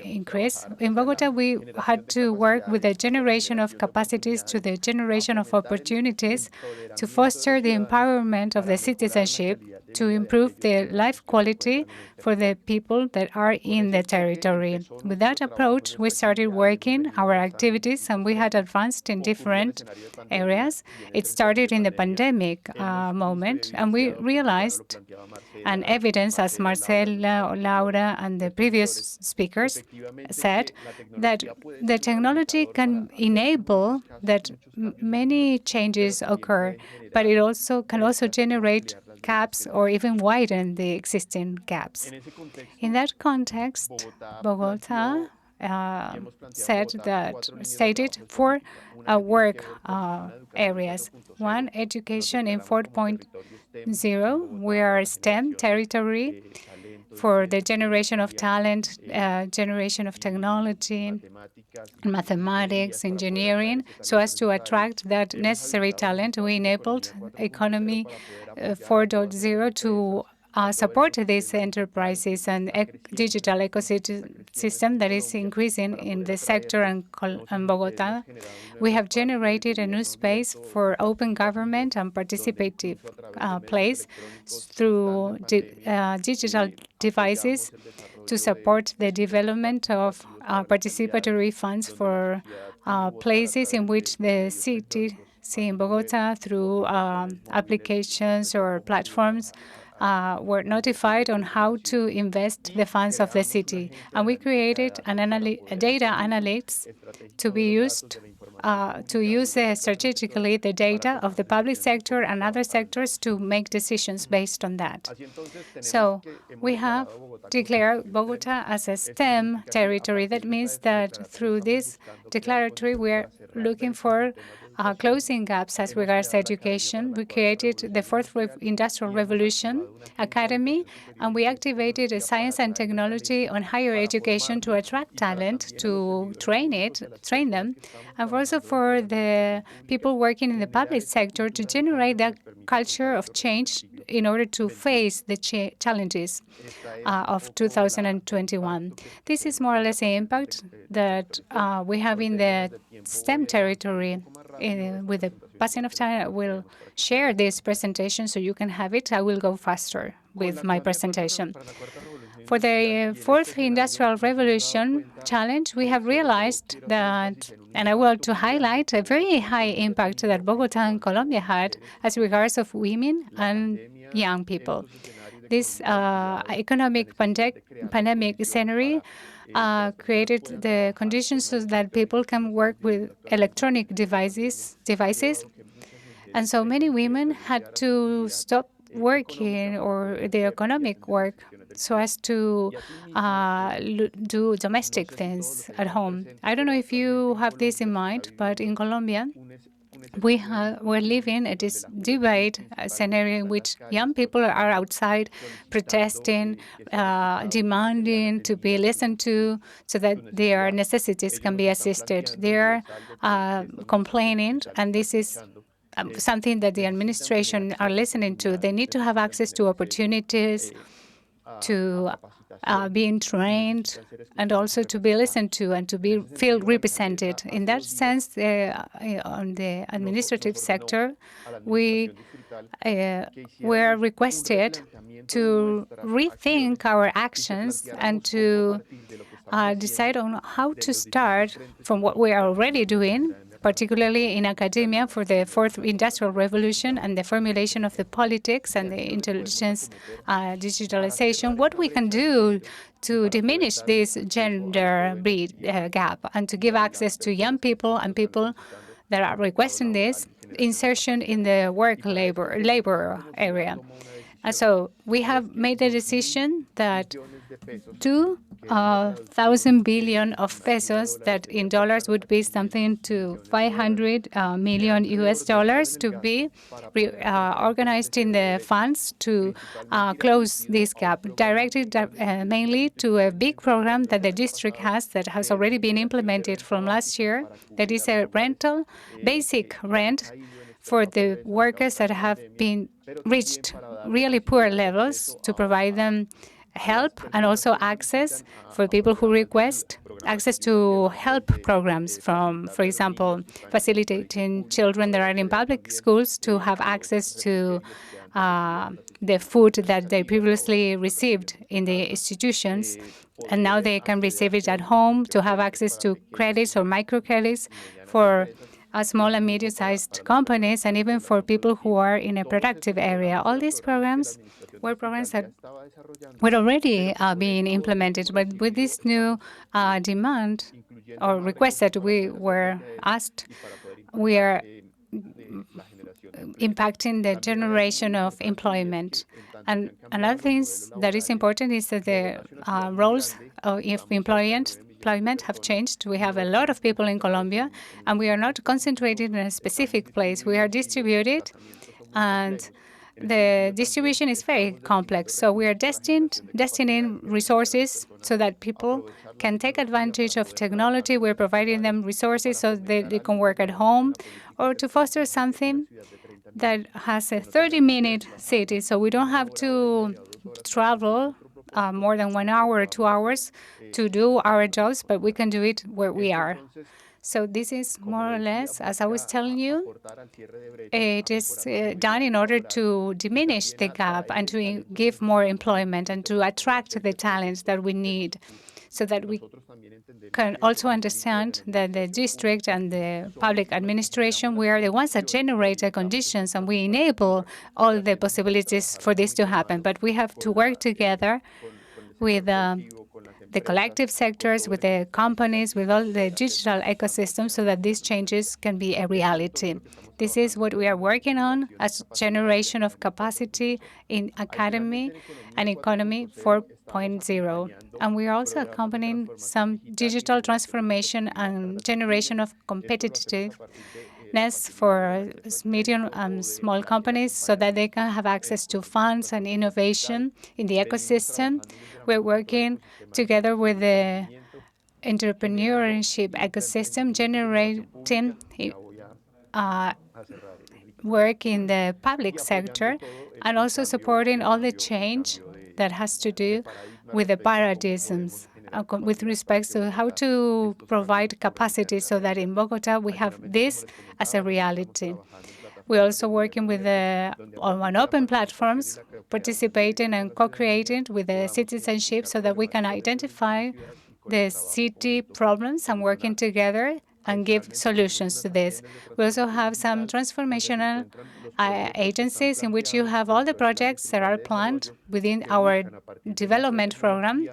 increase. In Bogota, we had to work with the generation of capacities to the generation of opportunities to foster the empowerment of the citizenship, to improve the life quality for the people that are in the territory. With that approach, we started working our activities, and we had advanced in different areas. It started in the pandemic moment, and we realized and evidence, as Marcela, Laura, and the previous speakers said, that the technology can enable that many changes occur, but it also can also generate gaps or even widen the existing gaps. In that context, Bogota stated four work areas. One, education in 4.0. We are a STEM territory for the generation of talent, generation of technology, mathematics, engineering, so as to attract that necessary talent. We enabled Economy 4.0 to support these enterprises and digital ecosystem that is increasing in the sector and Bogota. We have generated a new space for open government and participative place through digital devices to support the development of participatory funds for places in which the city, in Bogota, through applications or platforms, were notified on how to invest the funds of the city. And we created a data analytics to be used to use strategically the data of the public sector and other sectors to make decisions based on that. So we have declared Bogota as a STEM territory. That means that through this declaratory, we are looking for closing gaps as regards education. We created the fourth industrial revolution academy, and we activated a science and technology on higher education to attract talent, to train them, and also for the people working in the public sector to generate that culture of change in order to face the challenges of 2021. This is more or less the impact that we have in the STEM territory. With the passing of time, I will share this presentation so you can have it. I will go faster with my presentation. For the fourth industrial revolution challenge, we have realized that, and I want to highlight a very high impact that Bogota and Colombia had as regards of women and young people. This economic pandemic scenario created the conditions so that people can work with electronic devices, and so many women had to stop working or the economic work so as to do domestic things at home. I don't know if you have this in mind, but in Colombia, we're living at this debate scenario in which young people are outside protesting, demanding to be listened to so that their necessities can be assisted. They are complaining, and this is something that the administration are listening to. They need to have access to opportunities, to being trained, and also to be listened to and to feel represented. In that sense, on the administrative sector, we were requested to rethink our actions and to decide on how to start from what we are already doing, particularly in academia for the fourth industrial revolution and the formulation of the politics and the intelligence digitalization, what we can do to diminish this gender gap and to give access to young people and people that are requesting this insertion in the labor area. And so we have made the decision that 2,000 billion of pesos, that in dollars would be something to 500 million US dollars, to be organized in the funds to close this gap, directed mainly to a big program that the district has that has already been implemented from last year. That is a rental, basic rent for the workers that have been reached really poor levels, to provide them help and also access for people who request access to help programs, from, for example, facilitating children that are in public schools to have access to the food that they previously received in the institutions, and now they can receive it at home, to have access to credits or microcredits for small and medium-sized companies, and even for people who are in a productive area. All these programs were programs that were already being implemented, but with this new demand or request that we were asked, we are impacting the generation of employment. And another thing that is important is that the roles of employment have changed. We have a lot of people in Colombia, and we are not concentrated in a specific place. We are distributed, and the distribution is very complex. So we are destining resources so that people can take advantage of technology. We're providing them resources so that they can work at home, or to foster something that has a 30-minute city, so we don't have to travel more than 1 hour or 2 hours to do our jobs, but we can do it where we are. So this is more or less, as I was telling you, it is done in order to diminish the gap and to give more employment and to attract the talents that we need, so that we can also understand that the district and the public administration, we are the ones that generate the conditions, and we enable all the possibilities for this to happen. But we have to work together with the collective sectors, with the companies, with all the digital ecosystems, so that these changes can be a reality. This is what we are working on as generation of capacity in academy and economy 4.0. And we are also accompanying some digital transformation and generation of competitiveness for medium and small companies, so that they can have access to funds and innovation in the ecosystem. We're working together with the entrepreneurship ecosystem, generating work in the public sector, and also supporting all the change that has to do with the paradigms with respect to how to provide capacity, so that in Bogota we have this as a reality. We're also working with on open platforms, participating and co-creating with the citizenship, so that we can identify the city problems and working together and give solutions to this. We also have some transformational agencies in which you have all the projects that are planned within our development program.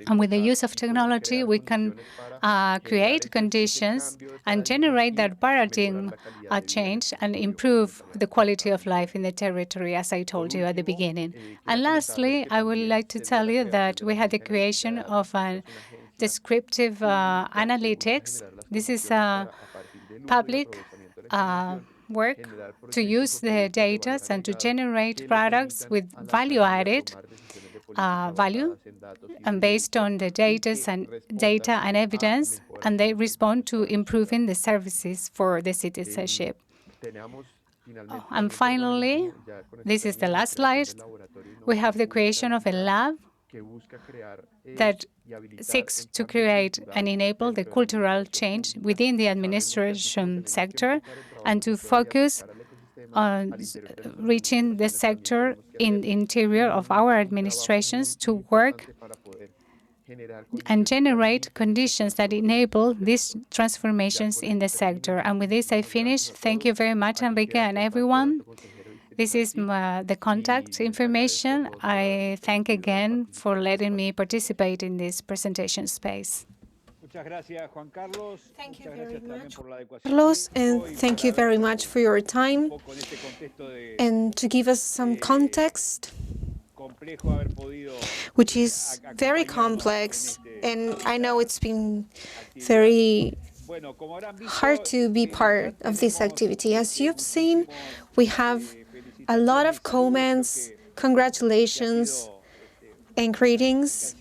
And with the use of technology, we can create conditions and generate that paradigm change and improve the quality of life in the territory, as I told you at the beginning. And lastly, I would like to tell you that we had the creation of a descriptive analytics. This is a public work to use the data and to generate products with value-added value, and based on the data and evidence, and they respond to improving the services for the citizenship. And finally, this is the last slide. We have the creation of a lab that seeks to create and enable the cultural change within the administration sector, and to focus on reaching the sector in the interior of our administrations, to work and generate conditions that enable these transformations in the sector. And with this, I finish. Thank you very much, Enrique, and everyone. This is the contact information. I thank again for letting me participate in this presentation space. Thank you very much, Carlos, and thank you very much for your time and to give us some context, which is very complex, and I know it's been very hard to be part of this activity. As you've seen, we have a lot of comments, congratulations, and greetings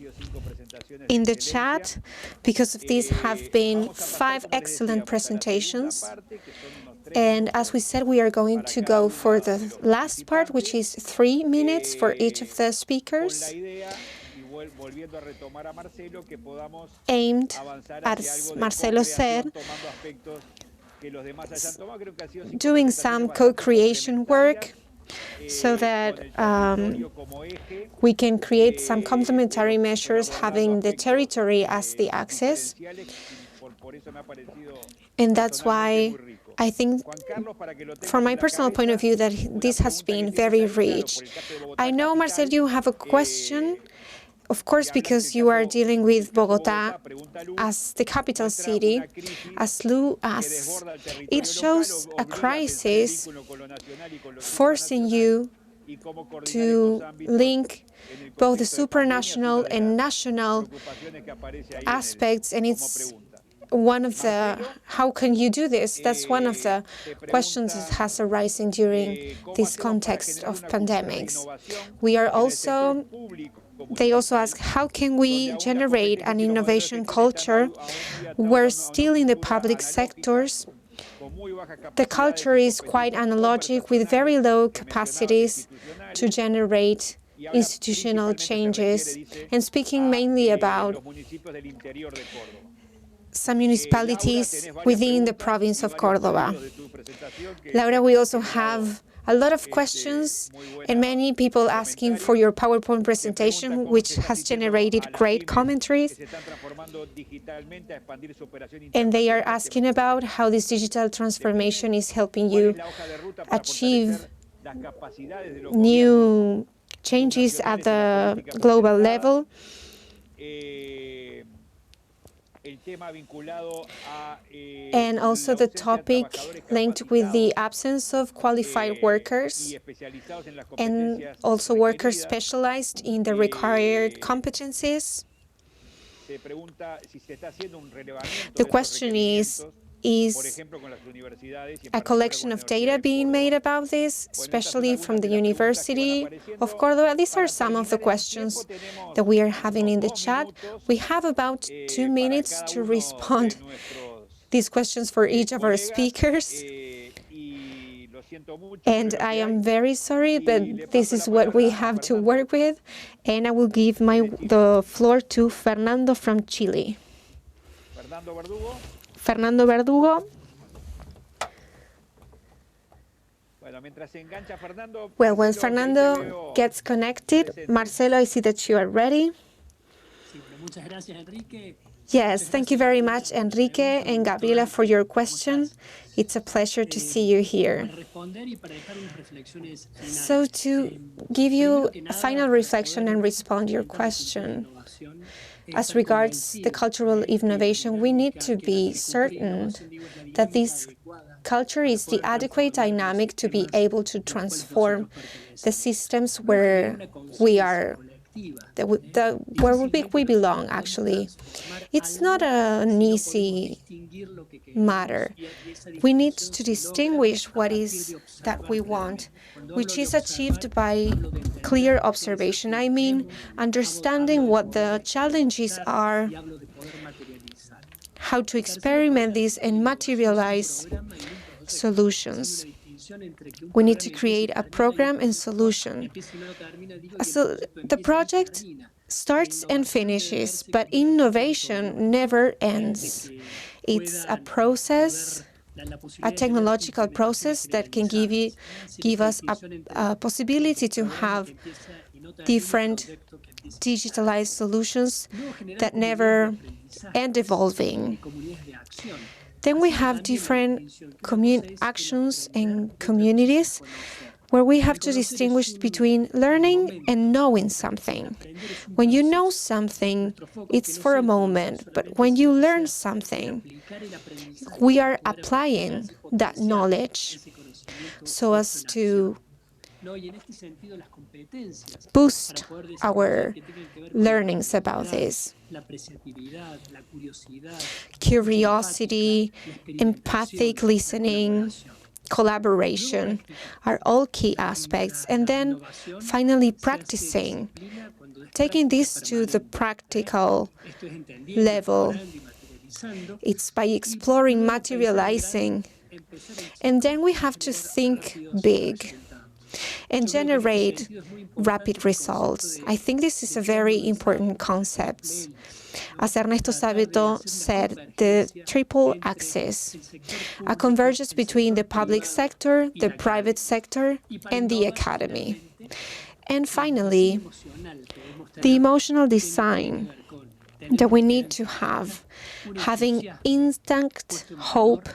in the chat. Because of this have been 5 excellent presentations. And as we said, we are going to go for the last part, which is 3 minutes for each of the speakers, aimed, as Marcelo said, doing some co-creation work so that we can create some complementary measures having the territory as the axis. And that's why I think, from my personal point of view, that this has been very rich. I know, Marcel, you have a question, of course, because you are dealing with Bogotá as the capital city, as it shows a crisis forcing you to link both the supranational and national aspects, and it's one of the, how can you do this? That's one of the questions that has arisen during this context of pandemics. They also ask, how can we generate an innovation culture where still in the public sectors, the culture is quite analogic with very low capacities to generate institutional changes, and speaking mainly about some municipalities within the province of Córdoba. Laura, we also have a lot of questions and many people asking for your PowerPoint presentation, which has generated great commentaries. And they are asking about how this digital transformation is helping you achieve new changes at the global level. And also the topic linked with the absence of qualified workers and also workers specialized in the required competencies. The question is a collection of data being made about this, especially from the University of Córdoba? These are some of the questions that we are having in the chat. We have about 2 minutes to respond these questions for each of our speakers. And I am very sorry, but this is what we have to work with. And I will give the floor to Fernando from Chile. Fernando Verdugo. Well, when Fernando gets connected, Marcelo, I see that you are ready. Yes, thank you very much, Enrique and Gabriela, for your question. It's a pleasure to see you here. So to give you a final reflection and respond to your question, as regards the cultural innovation, we need to be certain that this culture is the adequate dynamic to be able to transform the systems where we are, where we belong, actually. It's not an easy matter. We need to distinguish what is that we want, which is achieved by clear observation. I mean, understanding what the challenges are, how to experiment this and materialize solutions. We need to create a program and solution. So the project starts and finishes, but innovation never ends. It's a process, a technological process that can give us a possibility to have different digitalized solutions that never end evolving. Then we have different actions and communities where we have to distinguish between learning and knowing something. When you know something, it's for a moment, but when you learn something, we are applying that knowledge so as to boost our learnings about this. Curiosity, empathic listening, collaboration are all key aspects. And then finally, practicing, taking this to the practical level. It's by exploring, materializing. And then we have to think big and generate rapid results. I think this is a very important concept. As Ernesto Sabato said, the triple axis, a convergence between the public sector, the private sector, and the academy. And finally, the emotional design that we need to have, having instant hope,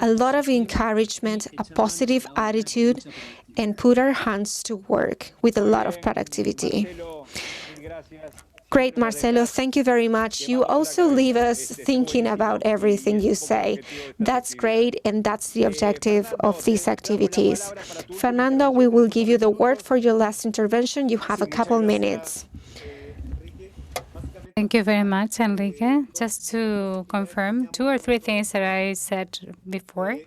a lot of encouragement, a positive attitude, and put our hands to work with a lot of productivity. Great, Marcelo. Thank you very much. You also leave us thinking about everything you say. That's great, and that's the objective of these activities. Fernando, we will give you the word for your last intervention. You have a couple minutes. Thank you very much, Enrique. Just to confirm 2 or 3 things that I said before.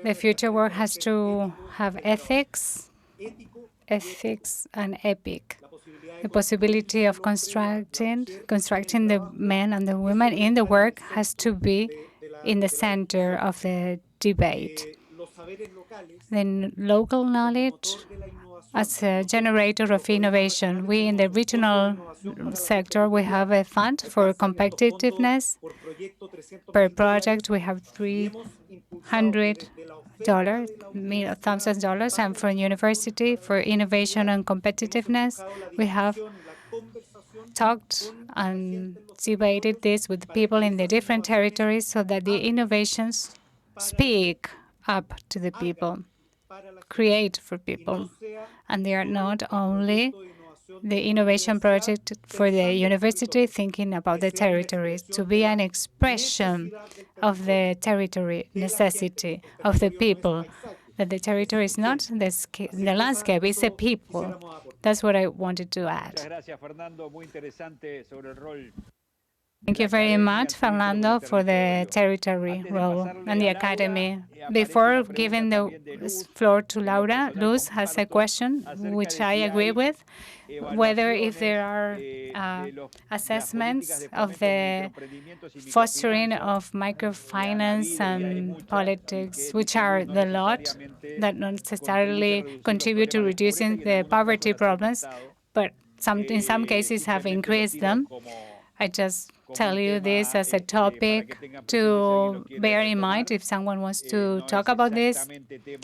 The future work has to have ethics and epic. The possibility of constructing the men and the women in the work has to be in the center of the debate. Then local knowledge as a generator of innovation. We in the regional sector, we have a fund for competitiveness. Per project, we have $300,000, and for university, for innovation and competitiveness, we have talked and debated this with people in the different territories so that the innovations speak up to the people, create for people. And they are not only the innovation project for the university thinking about the territories, to be an expression of the territory necessity of the people, that the territory is not the landscape, it's the people. That's what I wanted to add. Thank you very much, Fernando, for the territory role and the academy. Before giving the floor to Laura, Luz has a question, which I agree with, whether if there are assessments of the fostering of microfinance and politics, which are the lot that not necessarily contribute to reducing the poverty problems, but in some cases have increased them. I just tell you this as a topic to bear in mind if someone wants to talk about this.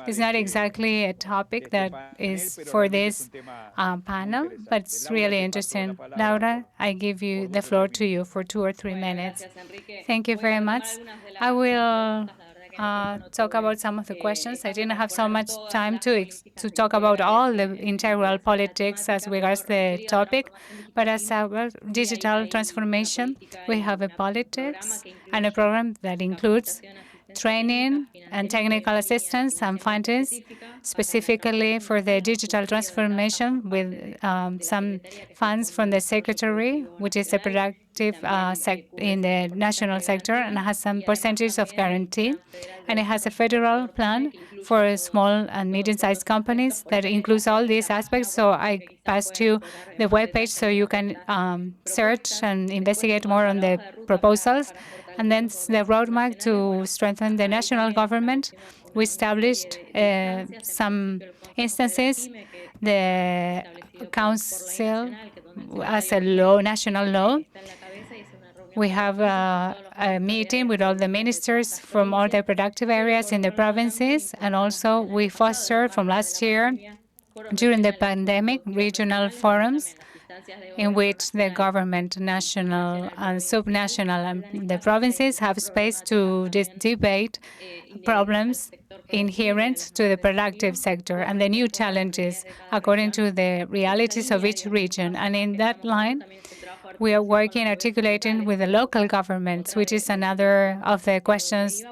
It's not exactly a topic that is for this panel, but it's really interesting. Laura, I give you the floor to you for 2 or 3 minutes. Thank you very much. I will talk about some of the questions. I didn't have so much time to talk about all the integral politics as regards the topic, but as our digital transformation, we have a politics and a program that includes training and technical assistance and fundings, specifically for the digital transformation with some funds from the Secretary, which is a productive in the national sector, and has some percentage of guarantee. And it has a federal plan for small and medium-sized companies that includes all these aspects. So I passed you the webpage so you can search and investigate more on the proposals. And then the roadmap to strengthen the national government. We established some instances, the council as a law, national law. We have a meeting with all the ministers from all the productive areas in the provinces, and also we fostered from last year, during the pandemic, regional forums in which the government, national and subnational, and the provinces have space to debate problems inherent to the productive sector and the new challenges according to the realities of each region. And in that line, we are working articulating with the local governments, which is another of the questions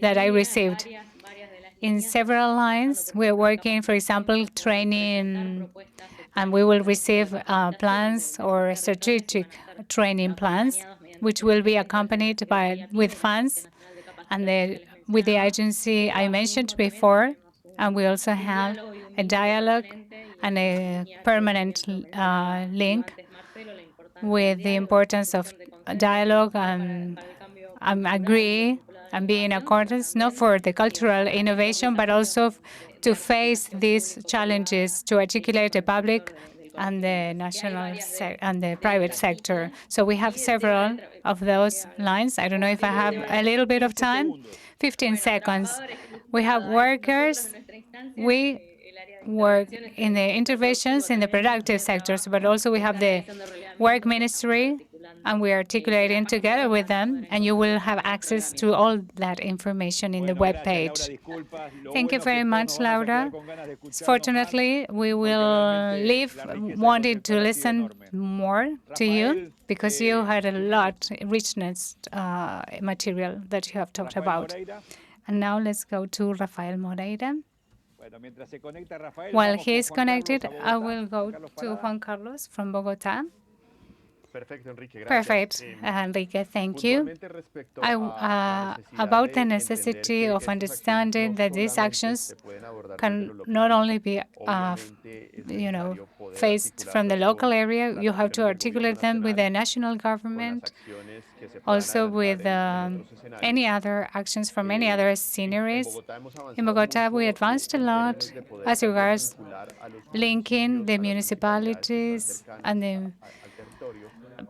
that I received. In several lines, we're working, for example, training, and we will receive plans or strategic training plans, which will be accompanied with funds and with the agency I mentioned before. And we also have a dialogue and a permanent link with the importance of dialogue and agree and be in accordance, not for the cultural innovation, but also to face these challenges, to articulate the public and the national and the private sector. So we have several of those lines. I don't know if I have a little bit of time. 15 seconds. We have workers. We work in the interventions in the productive sectors, but also we have the work ministry, and we are articulating together with them, and you will have access to all that information in the web page. Thank you very much, Laura. Fortunately, we will leave wanting to listen more to you because you had a lot richness material that you have talked about. And now let's go to Rafael Moreira. While he is connected, I will go to Juan Carlos from Bogotá. Perfect, Enrique, thank you. About the necessity of understanding that these actions can not only be faced from the local area, you have to articulate them with the national government, also with any other actions from any other sceneries. In Bogotá, we advanced a lot as regards linking the municipalities and the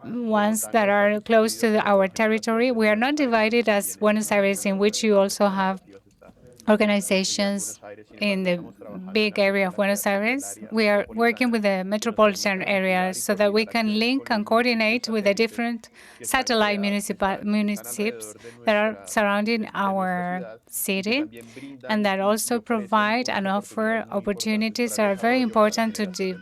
ones that are close to our territory. We are not divided as Buenos Aires, in which you also have organizations in the big area of Buenos Aires. We are working with the metropolitan area so that we can link and coordinate with the different satellite municipes that are surrounding our city, and that also provide and offer opportunities that are very important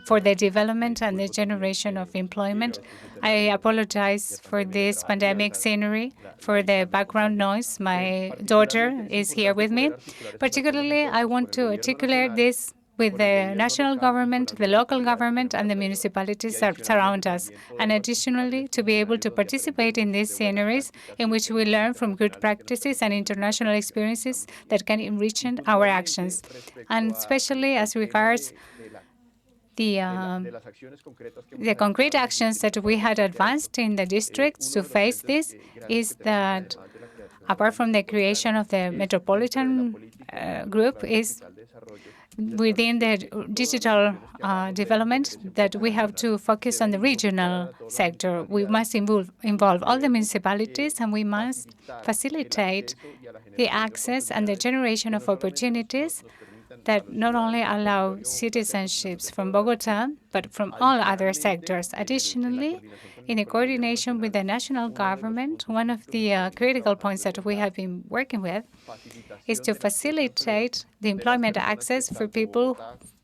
for the development and the generation of employment. I apologize for this pandemic scenery, for the background noise. My daughter is here with me. Particularly, I want to articulate this with the national government, the local government, and the municipalities that surround us. And additionally, to be able to participate in these sceneries in which we learn from good practices and international experiences that can enrich our actions. And especially as regards the concrete actions that we had advanced in the districts to face this is that, apart from the creation of the metropolitan group, is within the digital development that we have to focus on the regional sector. We must involve all the municipalities, and we must facilitate the access and the generation of opportunities that not only allow citizenships from Bogotá, but from all other sectors. Additionally, in a coordination with the national government, one of the critical points that we have been working with is to facilitate the employment access for people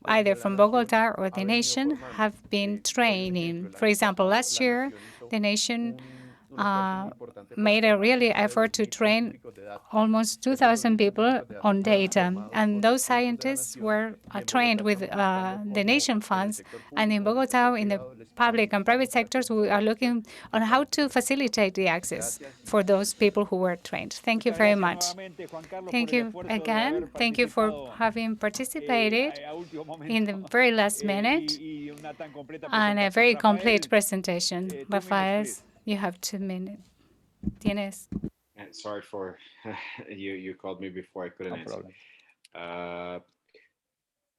either from Bogotá or the nation have been training. For example, last year, the nation made a really effort to train almost 2,000 people on data. And those scientists were trained with the nation funds. And in Bogotá, in the public and private sectors, we are looking on how to facilitate the access for those people who were trained. Thank you very much. Thank you again. Thank you for having participated in the very last minute and a very complete presentation. Rafael, you have 2 minutes. Tienes. Sorry for you called me before I couldn't answer.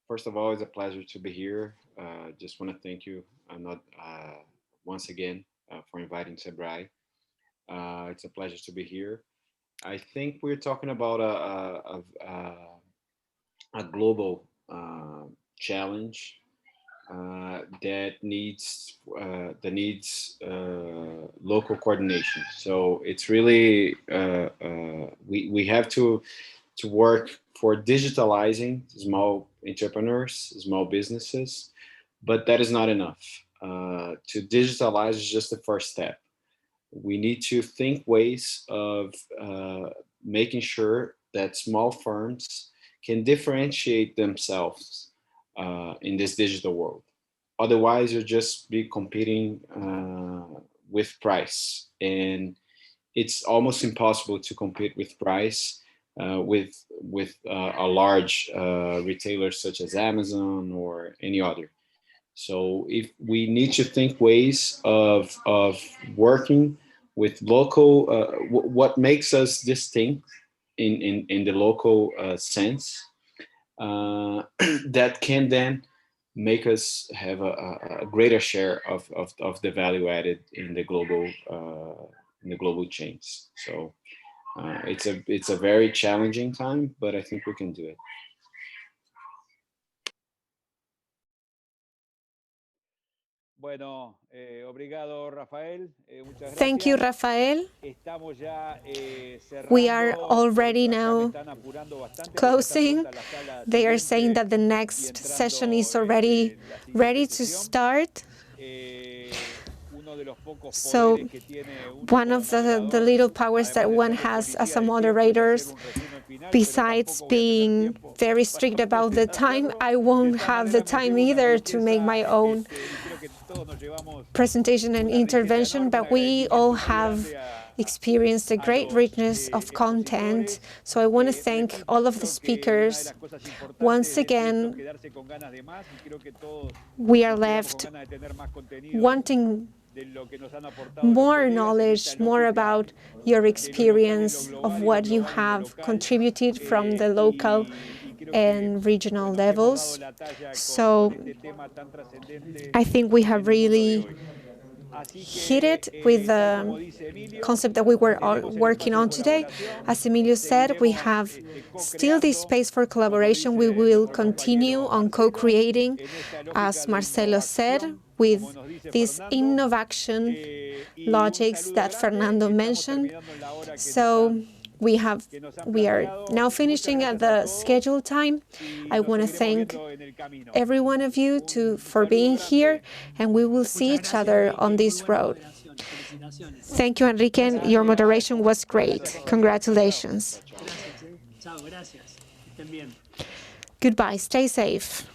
First of all, it's a pleasure to be here. Just want to thank you once again for inviting Sebrae. It's a pleasure to be here. I think we're talking about a global challenge that needs local coordination. So it's really we have to to work for digitalizing small entrepreneurs, small businesses, but that is not enough. To digitalize is just the first step. We need to think ways of making sure that small firms can differentiate themselves in this digital world. Otherwise, you'll just be competing with price, and it's almost impossible to compete with price with a large retailer such as Amazon or any other. So if we need to think ways of working with local, what makes us distinct in the local sense, that can then make us have a greater share of the value added in the global chains. So it's a very challenging time, but I think we can do it. Bueno, obrigado, Rafael. Muchas Thank you, gracias. Rafael. Estamos ya We are cerrando. already Ya me now están apurando bastante porque está closing. pronta la sala They are saying siguiente that the y next session is entrando already la siguiente ready to sesión. start. Uno de los pocos So poderes que tiene uno one como of the moderador, little powers además that de one ser el has as policía a del tiempo, es hacer moderator, un resumen final, pero besides tampoco voy a tener being tiempo very para strict about the poder time, hacerlo. I De won't esta have the manera me time llevo una either to make my riqueza, own y creo que todos nos llevamos presentation and una riqueza intervention, enorme, un but we all agradecimiento muy have grande experienced a a great los richness of content. expositores. So I want to thank Repito, all of the creo que una de speakers. las cosas importantes Once de esto es again, quedarse con ganas de más, y creo que todos we are nos quedamos con left ganas de tener más contenido wanting de lo que nos han aportado los more colegas en esta knowledge, more lógica about your de lo local en lo experience of global y lo what you global en lo have local. contributed from the local Y creo que, and regional bueno, que hemos dado levels. la talla So con este tema tan trascendente I think we en have el mundo de really hoy. Así hit que, it with tal como the dice Emilio, concept that we were tenemos el working espacio de on today. colaboración, As Emilio said, we seguiremos have still this co-creando, space for como collaboration. We dice will nuestro continue compañero on Marcelo, co-creating, en esta lógica as de Marcelo said, innovación, with como nos dice this Fernando. innovation Y un logics saludo that grande, Fernando estamos mentioned. terminando en la hora So we que nos han are planteado. now Muchas finishing at gracias a the todos scheduled time. y I nos want to seguiremos thank viendo en el camino. every one of you Un for saludo being grande. here, and we will see each other on this road. Thank you, Enrique. Your moderation was great. Congratulations. Goodbye. Stay safe.